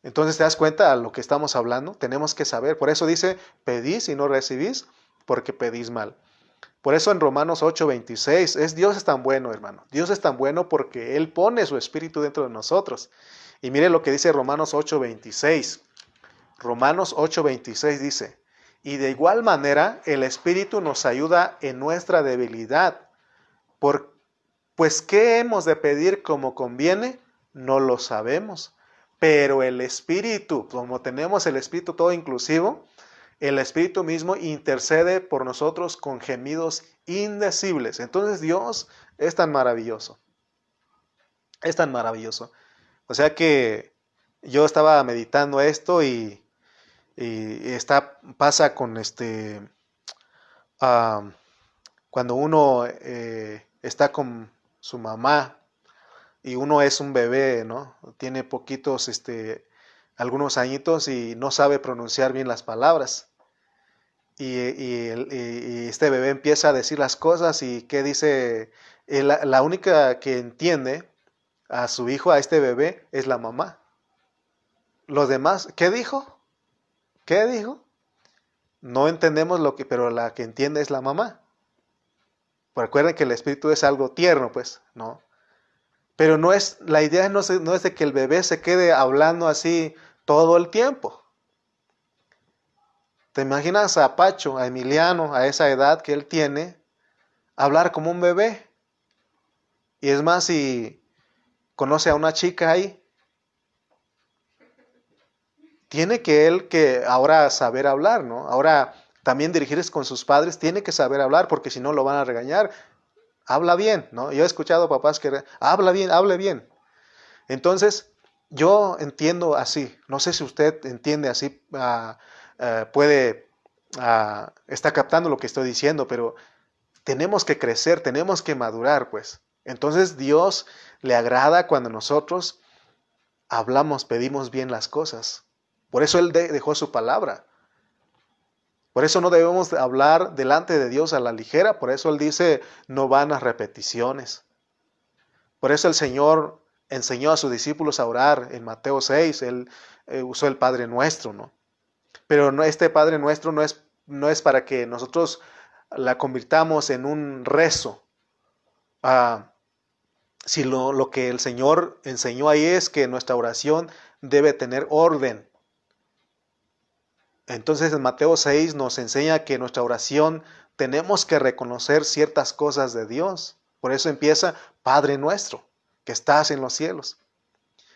te das cuenta de lo que estamos hablando. Tenemos que saber. Por eso dice, pedís y no recibís porque pedís mal. Por eso en Romanos 8:26, Dios es tan bueno, hermano. Dios es tan bueno porque Él pone su espíritu dentro de nosotros. Y mire lo que dice Romanos 8:26. Romanos 8:26 dice, y de igual manera el espíritu nos ayuda en nuestra debilidad. Pues ¿qué hemos de pedir como conviene? No lo sabemos. Pero el espíritu, como tenemos el espíritu todo inclusivo, el Espíritu mismo intercede por nosotros con gemidos indecibles. Entonces Dios es tan maravilloso. Es tan maravilloso. O sea que yo estaba meditando esto y pasa con cuando uno está con su mamá y uno es un bebé, ¿no? Tiene poquitos, algunos añitos y no sabe pronunciar bien las palabras. Y este bebé empieza a decir las cosas y ¿qué dice? La única que entiende a su hijo, a este bebé, es la mamá. Los demás, ¿qué dijo? ¿Qué dijo? No entendemos pero la que entiende es la mamá. Recuerden que el espíritu es algo tierno, pues, ¿no? Pero la idea no es de que el bebé se quede hablando así todo el tiempo. ¿Te imaginas a Pacho, a Emiliano, a esa edad que él tiene, hablar como un bebé? Y es más, si conoce a una chica ahí, tiene que ahora saber hablar, ¿no? Ahora también dirigirse con sus padres, tiene que saber hablar porque si no lo van a regañar. Habla bien, ¿no? Yo he escuchado papás que habla bien, hable bien. Entonces, yo entiendo así. No sé si usted entiende así, está captando lo que estoy diciendo, pero tenemos que crecer, tenemos que madurar, pues. Entonces, Dios le agrada cuando nosotros hablamos, pedimos bien las cosas. Por eso Él dejó su palabra. Por eso no debemos hablar delante de Dios a la ligera. Por eso Él dice, no vanas repeticiones. Por eso el Señor enseñó a sus discípulos a orar. En Mateo 6, Él usó el Padre Nuestro, ¿no? Pero este Padre Nuestro no es para que nosotros la convirtamos en un rezo. Si lo que el Señor enseñó ahí es que nuestra oración debe tener orden. Entonces en Mateo 6 nos enseña que nuestra oración tenemos que reconocer ciertas cosas de Dios. Por eso empieza Padre nuestro, que estás en los cielos.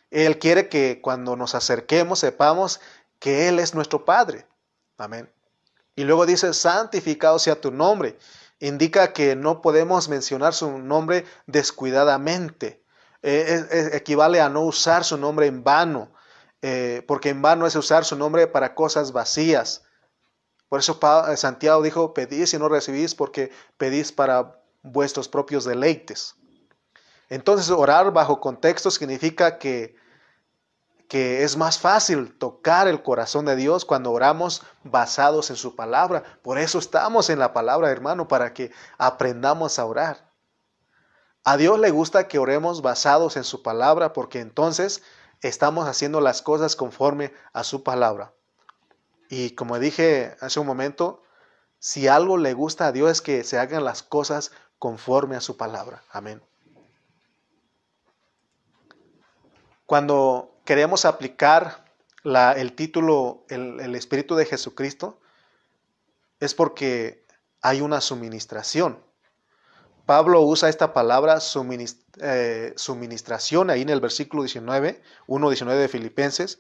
Él quiere que cuando nos acerquemos sepamos que Él es nuestro Padre. Amén. Y luego dice, santificado sea tu nombre. Indica que no podemos mencionar su nombre descuidadamente. Equivale a no usar su nombre en vano. Porque en vano es usar su nombre para cosas vacías. Por eso Santiago dijo, pedís y no recibís porque pedís para vuestros propios deleites. Entonces orar bajo contexto significa que es más fácil tocar el corazón de Dios cuando oramos basados en su palabra. Por eso estamos en la palabra, hermano, para que aprendamos a orar. A Dios le gusta que oremos basados en su palabra porque entonces estamos haciendo las cosas conforme a su palabra. Y como dije hace un momento, si algo le gusta a Dios es que se hagan las cosas conforme a su palabra. Amén. Cuando queremos aplicar el título, el Espíritu de Jesucristo, es porque hay una suministración. Pablo usa esta palabra suministración ahí en el versículo 19, 1:19 de Filipenses,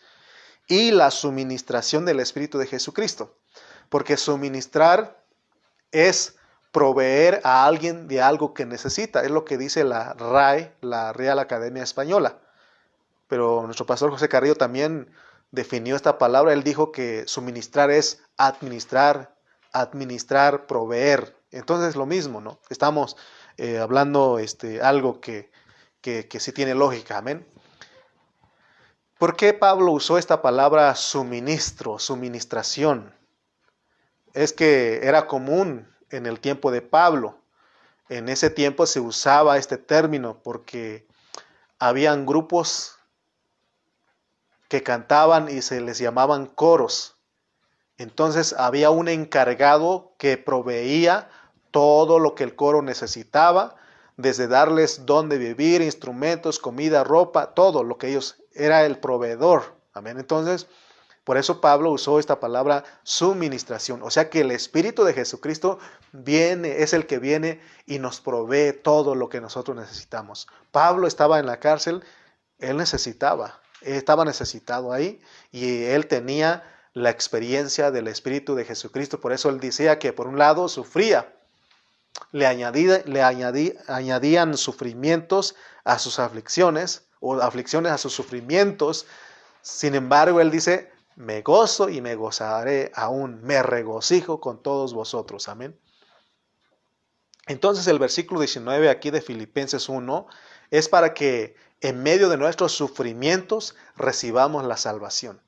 y la suministración del Espíritu de Jesucristo. Porque suministrar es proveer a alguien de algo que necesita. Es lo que dice la RAE, la Real Academia Española. Pero nuestro pastor José Carrillo también definió esta palabra. Él dijo que suministrar es administrar, proveer. Entonces es lo mismo, ¿no? Estamos hablando algo que sí tiene lógica. Amén. ¿Por qué Pablo usó esta palabra suministro, suministración? Es que era común en el tiempo de Pablo. En ese tiempo se usaba este término porque habían grupos que cantaban y se les llamaban coros. Entonces había un encargado que proveía todo lo que el coro necesitaba, desde darles dónde vivir, instrumentos, comida, ropa, todo lo que ellos, era el proveedor. Amén. Entonces, por eso Pablo usó esta palabra suministración. O sea que el Espíritu de Jesucristo viene, es el que viene y nos provee todo lo que nosotros necesitamos. Pablo estaba en la cárcel, él estaba necesitado ahí y él tenía la experiencia del Espíritu de Jesucristo. Por eso él decía que por un lado sufría, añadían sufrimientos a sus aflicciones o aflicciones a sus sufrimientos. Sin embargo, él dice, me gozo y me gozaré aún, me regocijo con todos vosotros. Amén. Entonces el versículo 19 aquí de Filipenses 1 es para que en medio de nuestros sufrimientos recibamos la salvación.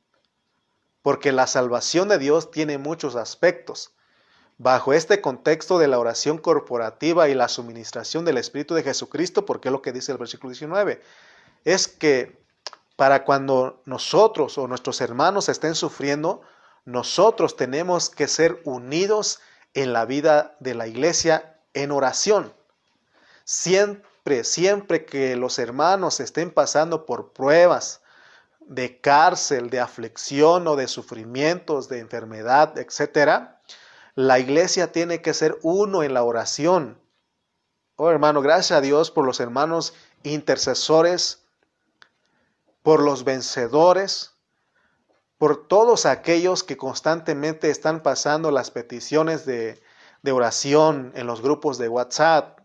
Porque la salvación de Dios tiene muchos aspectos. Bajo este contexto de la oración corporativa y la suministración del Espíritu de Jesucristo, porque es lo que dice el versículo 19, es que para cuando nosotros o nuestros hermanos estén sufriendo, nosotros tenemos que ser unidos en la vida de la iglesia en oración. Siempre que los hermanos estén pasando por pruebas de cárcel, de aflicción o de sufrimientos, de enfermedad, etcétera, la iglesia tiene que ser uno en la oración. Oh hermano, gracias a Dios por los hermanos intercesores, por los vencedores, por todos aquellos que constantemente están pasando las peticiones de oración en los grupos de WhatsApp.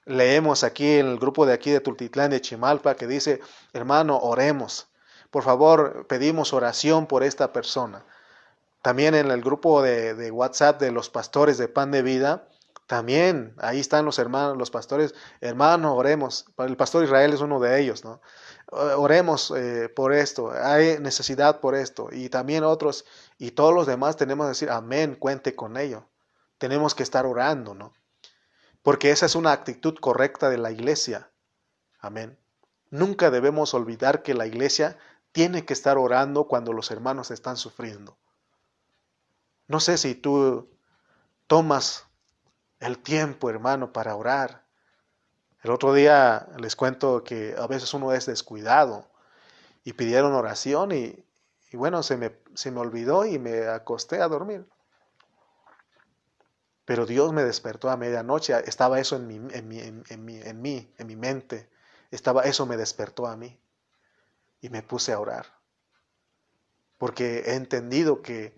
Leemos aquí en el grupo de aquí de Tultitlán de Chimalpa que dice, hermano, oremos. Por favor, pedimos oración por esta persona. También en el grupo de WhatsApp de los pastores de Pan de Vida, también ahí están los hermanos, los pastores, hermano, oremos. El pastor Israel es uno de ellos, ¿no? Oremos por esto, hay necesidad por esto. Y también otros, y todos los demás tenemos que decir, amén, cuente con ello. Tenemos que estar orando, ¿no? Porque esa es una actitud correcta de la iglesia. Amén. Nunca debemos olvidar que la iglesia tiene que estar orando cuando los hermanos están sufriendo. No sé si tú tomas el tiempo, hermano, para orar. El otro día les cuento que a veces uno es descuidado y pidieron oración y bueno, se me olvidó y me acosté a dormir. Pero Dios me despertó a medianoche, estaba eso en mi mente, eso me despertó a mí y me puse a orar. Porque he entendido que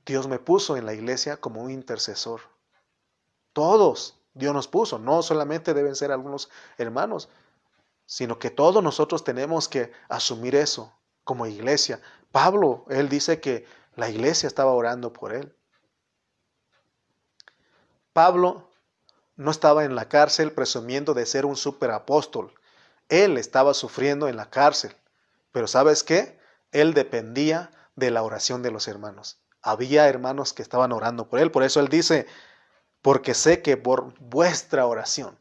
Dios me puso en la iglesia como un intercesor. Todos Dios nos puso, no solamente deben ser algunos hermanos, sino que todos nosotros tenemos que asumir eso como iglesia. Pablo, él dice que la iglesia estaba orando por él. Pablo no estaba en la cárcel presumiendo de ser un superapóstol. Él estaba sufriendo en la cárcel. Pero ¿sabes qué? Él dependía de la oración de los hermanos. Había hermanos que estaban orando por él. Por eso él dice, porque sé que por vuestra oración,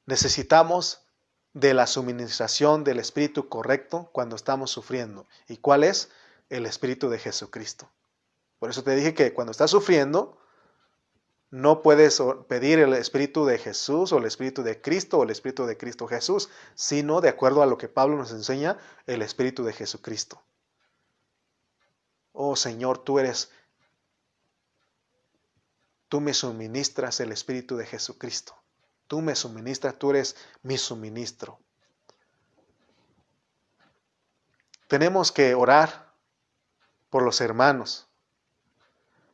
necesitamos de la suministración del Espíritu correcto cuando estamos sufriendo. ¿Y cuál es? El Espíritu de Jesucristo. Por eso te dije que cuando estás sufriendo, no puedes pedir el Espíritu de Jesús o el Espíritu de Cristo o el Espíritu de Cristo Jesús, sino de acuerdo a lo que Pablo nos enseña, el Espíritu de Jesucristo. Oh Señor, tú me suministras el Espíritu de Jesucristo. Tú me suministras, tú eres mi suministro. Tenemos que orar por los hermanos.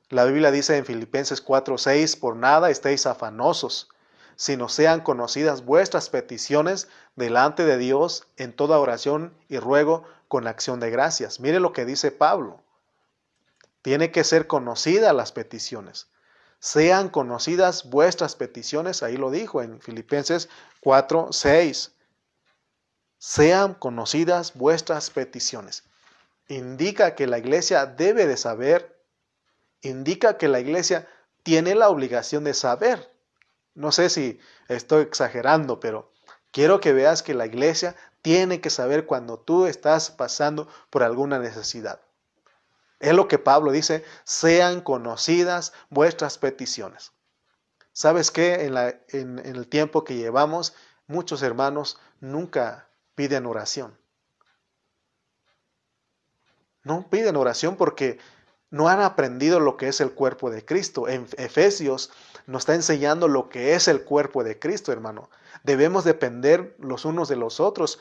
La Biblia dice en Filipenses 4:6, por nada estéis afanosos, sino sean conocidas vuestras peticiones delante de Dios en toda oración y ruego con acción de gracias. Mire lo que dice Pablo. Tiene que ser conocidas las peticiones. Sean conocidas vuestras peticiones, ahí lo dijo en Filipenses 4:6. Sean conocidas vuestras peticiones. Indica que la iglesia debe de saber, indica que la iglesia tiene la obligación de saber. No sé si estoy exagerando, pero quiero que veas que la iglesia tiene que saber cuando tú estás pasando por alguna necesidad. Es lo que Pablo dice, sean conocidas vuestras peticiones. ¿Sabes qué? En el tiempo que llevamos, muchos hermanos nunca piden oración. No piden oración porque no han aprendido lo que es el cuerpo de Cristo. En Efesios nos está enseñando lo que es el cuerpo de Cristo, hermano. Debemos depender los unos de los otros.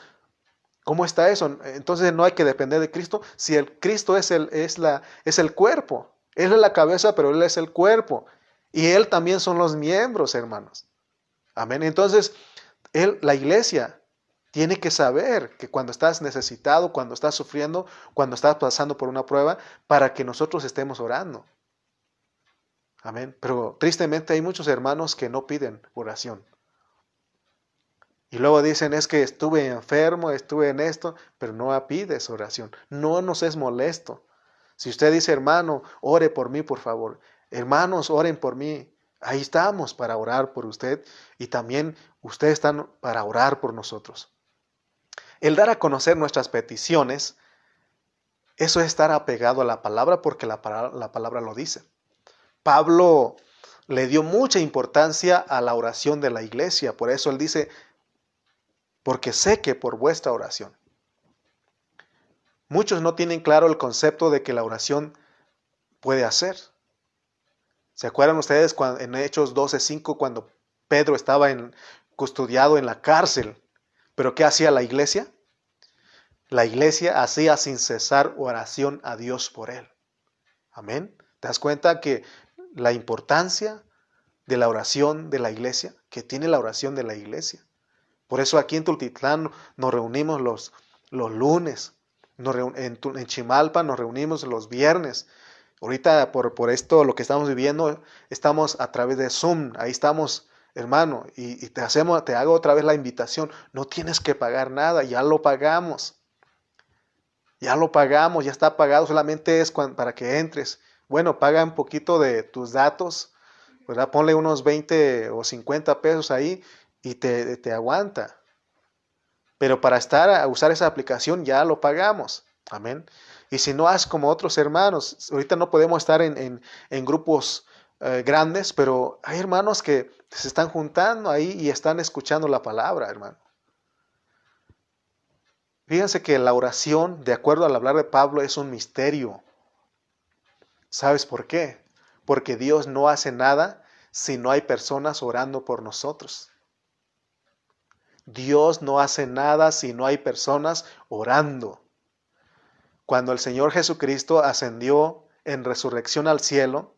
¿Cómo está eso? Entonces no hay que depender de Cristo. Si el Cristo es el cuerpo. Él es la cabeza, pero Él es el cuerpo. Y Él también son los miembros, hermanos. Amén. Entonces, la iglesia tiene que saber que cuando estás necesitado, cuando estás sufriendo, cuando estás pasando por una prueba, para que nosotros estemos orando. Amén. Pero tristemente hay muchos hermanos que no piden oración. Y luego dicen, es que estuve enfermo, estuve en esto, pero no pides oración. No nos es molesto. Si usted dice, hermano, ore por mí, por favor. Hermanos, oren por mí. Ahí estamos para orar por usted y también ustedes están para orar por nosotros. El dar a conocer nuestras peticiones, eso es estar apegado a la palabra porque la palabra lo dice. Pablo le dio mucha importancia a la oración de la iglesia, por eso él dice, porque sé que por vuestra oración. Muchos no tienen claro el concepto de que la oración puede hacer. ¿Se acuerdan ustedes en Hechos 12:5 cuando Pedro estaba custodiado en la cárcel? ¿Pero qué hacía la iglesia? La iglesia hacía sin cesar oración a Dios por él. Amén. ¿Te das cuenta que la importancia de la oración de la iglesia, que tiene la oración de la iglesia? Por eso aquí en Tultitlán nos reunimos los lunes, en Chimalpa nos reunimos los viernes. Ahorita por esto, lo que estamos viviendo, estamos a través de Zoom, ahí estamos, hermano, y te hago otra vez la invitación, no tienes que pagar nada, ya lo pagamos. Ya lo pagamos, ya está pagado, solamente es para que entres. Bueno, paga un poquito de tus datos, ¿verdad? Ponle unos 20 o 50 pesos ahí y te aguanta. Pero para usar esa aplicación ya lo pagamos. Amén. Y si no, haz como otros hermanos. Ahorita no podemos estar en grupos grandes, pero hay hermanos que se están juntando ahí y están escuchando la palabra, hermano. Fíjense que la oración, de acuerdo al hablar de Pablo, es un misterio. ¿Sabes por qué? Porque Dios no hace nada si no hay personas orando por nosotros. Dios no hace nada si no hay personas orando. Cuando el Señor Jesucristo ascendió en resurrección al cielo,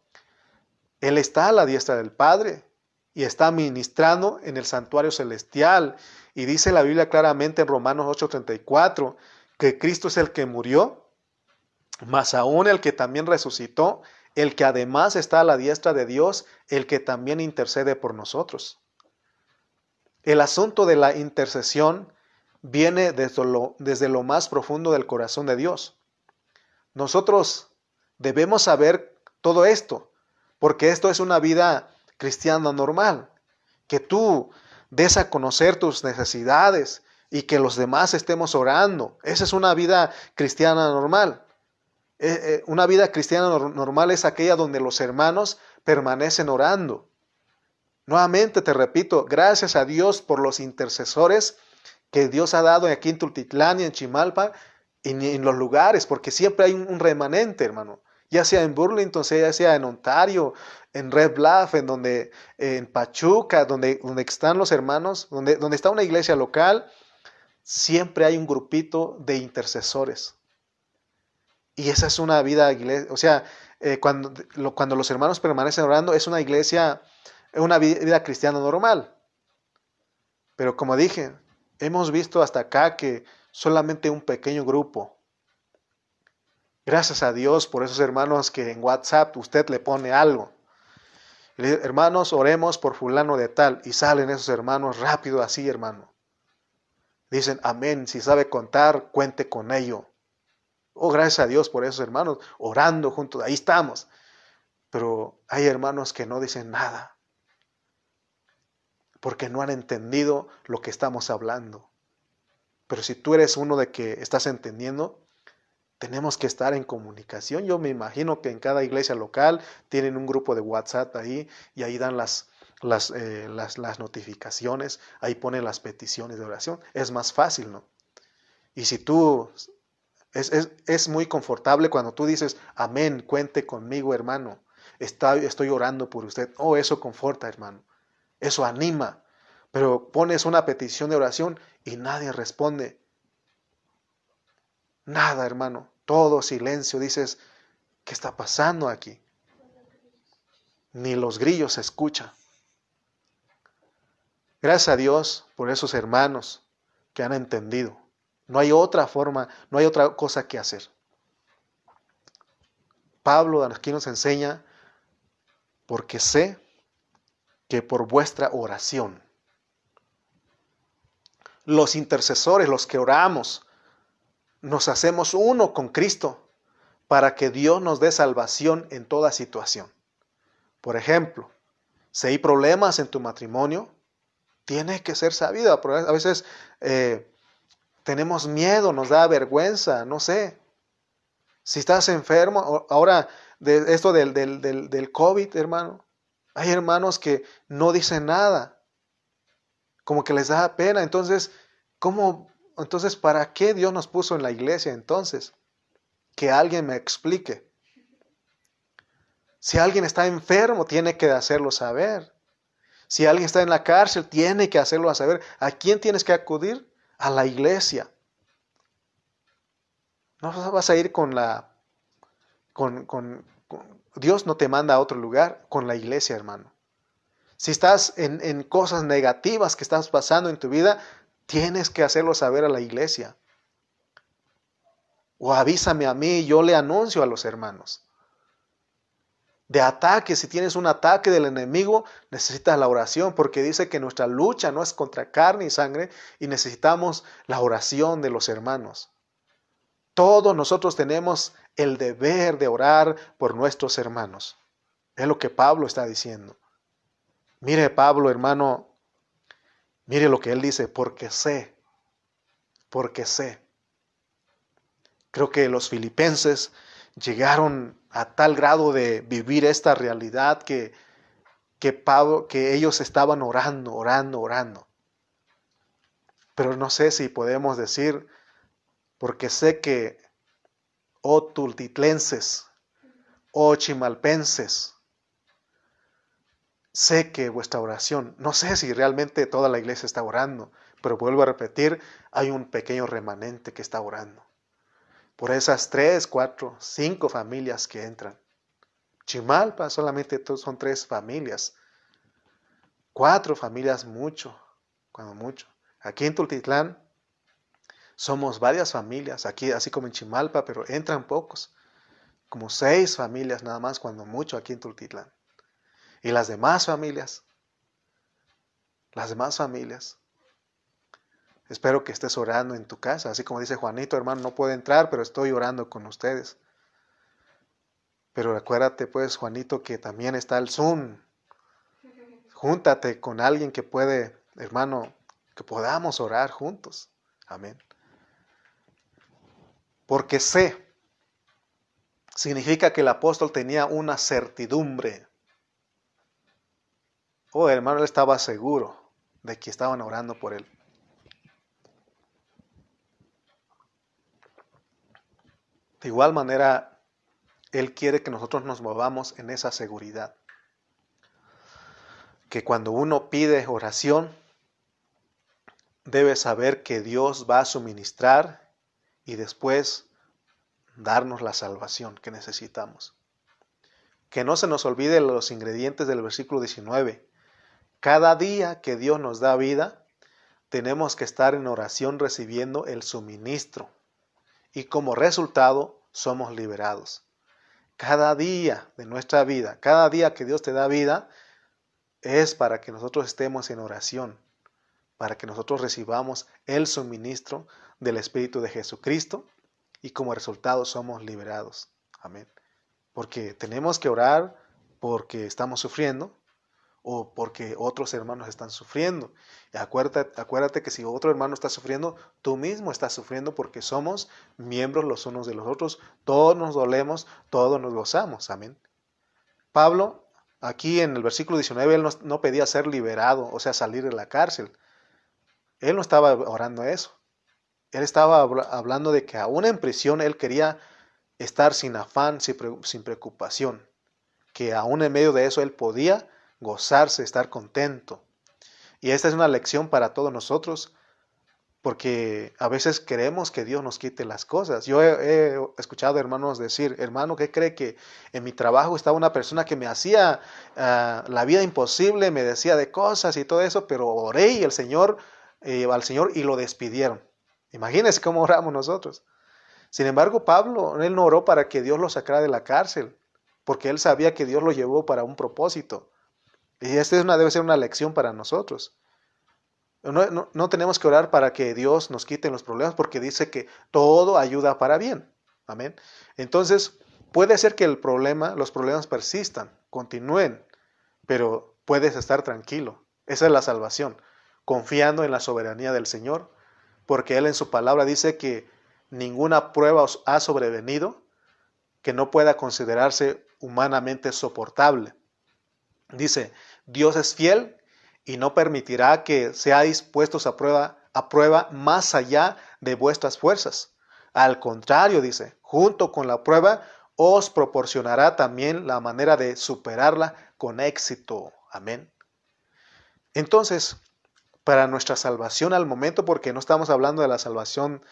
Él está a la diestra del Padre y está ministrando en el santuario celestial. Y dice la Biblia claramente en Romanos 8:34 que Cristo es el que murió, mas aún el que también resucitó, el que además está a la diestra de Dios, el que también intercede por nosotros. El asunto de la intercesión viene desde lo más profundo del corazón de Dios. Nosotros debemos saber todo esto, porque esto es una vida cristiana normal, que tú des a conocer tus necesidades y que los demás estemos orando. Esa es una vida cristiana normal. Una vida cristiana normal es aquella donde los hermanos permanecen orando. Nuevamente te repito, gracias a Dios por los intercesores que Dios ha dado aquí en Tultitlán y en Chimalpa, en los lugares, porque siempre hay un remanente, hermano. Ya sea en Burlington, ya sea en Ontario, en Red Bluff, en Pachuca, donde están los hermanos, donde está una iglesia local, siempre hay un grupito de intercesores. Y esa es una vida, o sea, cuando los hermanos permanecen orando, es una iglesia, una vida cristiana normal. Pero como dije, hemos visto hasta acá que solamente un pequeño grupo. Gracias a Dios por esos hermanos que en WhatsApp usted le pone algo. Le dice, hermanos, oremos por fulano de tal. Y salen esos hermanos rápido así, hermano. Dicen, amén, si sabe contar, cuente con ello. Oh, gracias a Dios por esos hermanos, orando juntos, ahí estamos. Pero hay hermanos que no dicen nada, porque no han entendido lo que estamos hablando. Pero si tú eres uno de que estás entendiendo, Tenemos que estar en comunicación. Yo me imagino que en cada iglesia local tienen un grupo de WhatsApp ahí y ahí dan las notificaciones, ahí ponen las peticiones de oración. Es más fácil, ¿no? Y si tú, es muy confortable cuando tú dices, amén, cuente conmigo, hermano. Estoy orando por usted. Oh, eso conforta, hermano. Eso anima. Pero pones una petición de oración y nadie responde. Nada, hermano. Todo silencio. Dices, ¿qué está pasando aquí? Ni los grillos se escuchan. Gracias a Dios por esos hermanos que han entendido. No hay otra forma, no hay otra cosa que hacer. Pablo aquí nos enseña, porque sé que por vuestra oración, los intercesores, los que oramos, nos hacemos uno con Cristo para que Dios nos dé salvación en toda situación. Por ejemplo, si hay problemas en tu matrimonio, tiene que ser sabido. A veces tenemos miedo, nos da vergüenza, no sé. Si estás enfermo, ahora de esto del COVID, hermano, hay hermanos que no dicen nada, como que les da pena. Entonces, ¿para qué Dios nos puso en la iglesia entonces? Que alguien me explique. Si alguien está enfermo, tiene que hacerlo saber. Si alguien está en la cárcel, tiene que hacerlo saber. ¿A quién tienes que acudir? A la iglesia. No vas a ir Dios no te manda a otro lugar, con la iglesia, hermano. Si estás en cosas negativas que estás pasando en tu vida, tienes que hacerlo saber a la iglesia. O avísame a mí, yo le anuncio a los hermanos. De ataque, si tienes un ataque del enemigo, necesitas la oración, porque dice que nuestra lucha no es contra carne y sangre, y necesitamos la oración de los hermanos. Todos nosotros tenemos el deber de orar por nuestros hermanos. Es lo que Pablo está diciendo. Mire, Pablo, hermano, mire lo que él dice, porque sé. Creo que los filipenses llegaron a tal grado de vivir esta realidad que ellos estaban orando. Pero no sé si podemos decir, porque sé que, oh tultitlenses, oh chimalpenses, sé que vuestra oración, no sé si realmente toda la iglesia está orando, pero vuelvo a repetir, hay un pequeño remanente que está orando. Por esas 3, 4, 5 familias que entran. Chimalpa solamente son 3 familias. 4 familias mucho, cuando mucho. Aquí en Tultitlán somos varias familias, aquí así como en Chimalpa, pero entran pocos. Como 6 familias nada más, cuando mucho, aquí en Tultitlán. Y las demás familias, espero que estés orando en tu casa, así como dice Juanito, hermano, no puedo entrar, pero estoy orando con ustedes. Pero acuérdate pues, Juanito, que también está el Zoom. Júntate con alguien que puede, hermano, que podamos orar juntos. Amén. Porque sé, significa que el apóstol tenía una certidumbre. Oh, hermano, él estaba seguro de que estaban orando por él. De igual manera, él quiere que nosotros nos movamos en esa seguridad. Que cuando uno pide oración, debe saber que Dios va a suministrar y después darnos la salvación que necesitamos. Que no se nos olvide los ingredientes del versículo 19. Cada día que Dios nos da vida, tenemos que estar en oración recibiendo el suministro. Y como resultado, somos liberados. Cada día de nuestra vida, cada día que Dios te da vida, es para que nosotros estemos en oración, para que nosotros recibamos el suministro del Espíritu de Jesucristo y como resultado somos liberados. Amén. Porque tenemos que orar porque estamos sufriendo, o porque otros hermanos están sufriendo. Y acuérdate que si otro hermano está sufriendo, tú mismo estás sufriendo porque somos miembros los unos de los otros. Todos nos dolemos, todos nos gozamos. Amén. Pablo, aquí en el versículo 19, él no pedía ser liberado, o sea, salir de la cárcel. Él no estaba orando eso. Él estaba hablando de que aún en prisión él quería estar sin afán, sin preocupación. Que aún en medio de eso él podía gozarse, estar contento. Y esta es una lección para todos nosotros, porque a veces queremos que Dios nos quite las cosas. Yo he escuchado hermanos decir, hermano, ¿qué cree que en mi trabajo estaba una persona que me hacía la vida imposible, me decía de cosas y todo eso, pero oré y al Señor y lo despidieron? Imagínense cómo oramos nosotros. Sin embargo, Pablo, él no oró para que Dios lo sacara de la cárcel, porque él sabía que Dios lo llevó para un propósito. Y esta debe ser una lección para nosotros. No tenemos que orar para que Dios nos quite los problemas, porque dice que todo ayuda para bien. Amén. Entonces, puede ser que los problemas persistan, continúen, pero puedes estar tranquilo. Esa es la salvación, confiando en la soberanía del Señor, porque Él en su palabra dice que ninguna prueba os ha sobrevenido que no pueda considerarse humanamente soportable. Dice, Dios es fiel y no permitirá que seáis puestos a prueba más allá de vuestras fuerzas. Al contrario, dice, junto con la prueba os proporcionará también la manera de superarla con éxito. Amén. Entonces, para nuestra salvación al momento, porque no estamos hablando de la salvación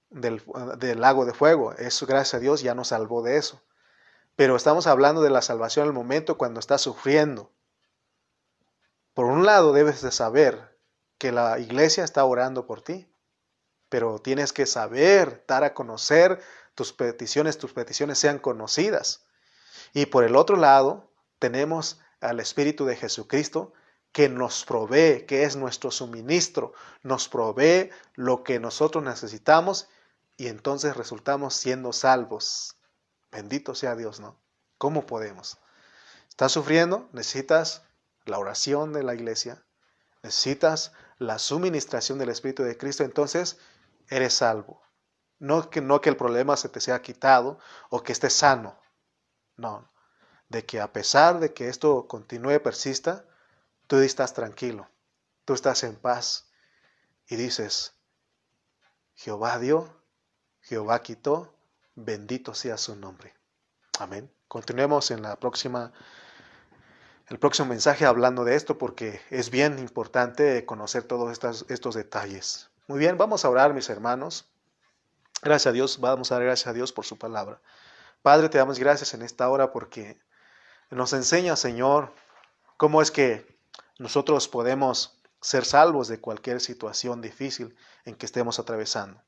del lago de fuego, eso gracias a Dios ya nos salvó de eso. Pero estamos hablando de la salvación al momento cuando estás sufriendo. Por un lado debes de saber que la iglesia está orando por ti, pero tienes que saber, dar a conocer tus peticiones sean conocidas. Y por el otro lado tenemos al Espíritu de Jesucristo que nos provee, que es nuestro suministro, nos provee lo que nosotros necesitamos y entonces resultamos siendo salvos. Bendito sea Dios, ¿no? ¿Cómo podemos? ¿Estás sufriendo? Necesitas la oración de la iglesia, necesitas la suministración del Espíritu de Cristo, entonces eres salvo. No que el problema se te sea quitado o que estés sano. No, de que a pesar de que esto continúe, persista, tú estás tranquilo, tú estás en paz y dices, Jehová dio, Jehová quitó, bendito sea su nombre. Amén. Continuemos en el próximo mensaje hablando de esto porque es bien importante conocer todos estos detalles. Muy bien, vamos a orar, mis hermanos. Gracias a Dios, vamos a dar gracias a Dios por su palabra. Padre, te damos gracias en esta hora porque nos enseña, Señor, cómo es que nosotros podemos ser salvos de cualquier situación difícil en que estemos atravesando.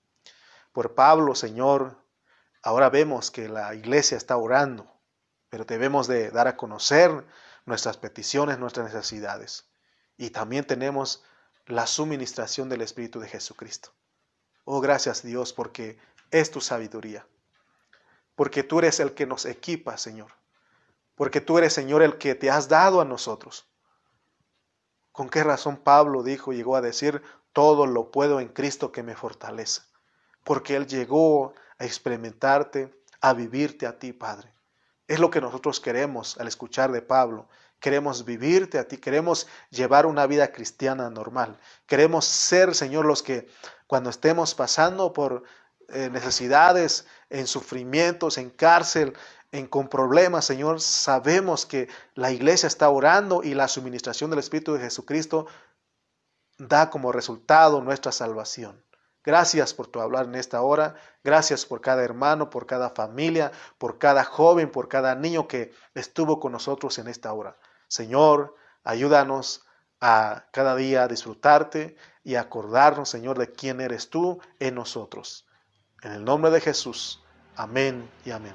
Por Pablo, Señor, ahora vemos que la iglesia está orando, pero debemos de dar a conocer nuestras peticiones, nuestras necesidades. Y también tenemos la suministración del Espíritu de Jesucristo. Oh, gracias Dios, porque es tu sabiduría. Porque tú eres el que nos equipa, Señor. Porque tú eres, Señor, el que te has dado a nosotros. ¿Con qué razón Pablo llegó a decir, todo lo puedo en Cristo que me fortalece? Porque Él llegó a experimentarte, a vivirte a ti, Padre. Es lo que nosotros queremos al escuchar de Pablo. Queremos vivirte a ti, queremos llevar una vida cristiana normal. Queremos ser, Señor, los que cuando estemos pasando por necesidades, en sufrimientos, en cárcel, con problemas, Señor, sabemos que la iglesia está orando y la suministración del Espíritu de Jesucristo da como resultado nuestra salvación. Gracias por tu hablar en esta hora. Gracias por cada hermano, por cada familia, por cada joven, por cada niño que estuvo con nosotros en esta hora. Señor, ayúdanos a cada día disfrutarte y acordarnos, Señor, de quién eres tú en nosotros. En el nombre de Jesús. Amén y amén.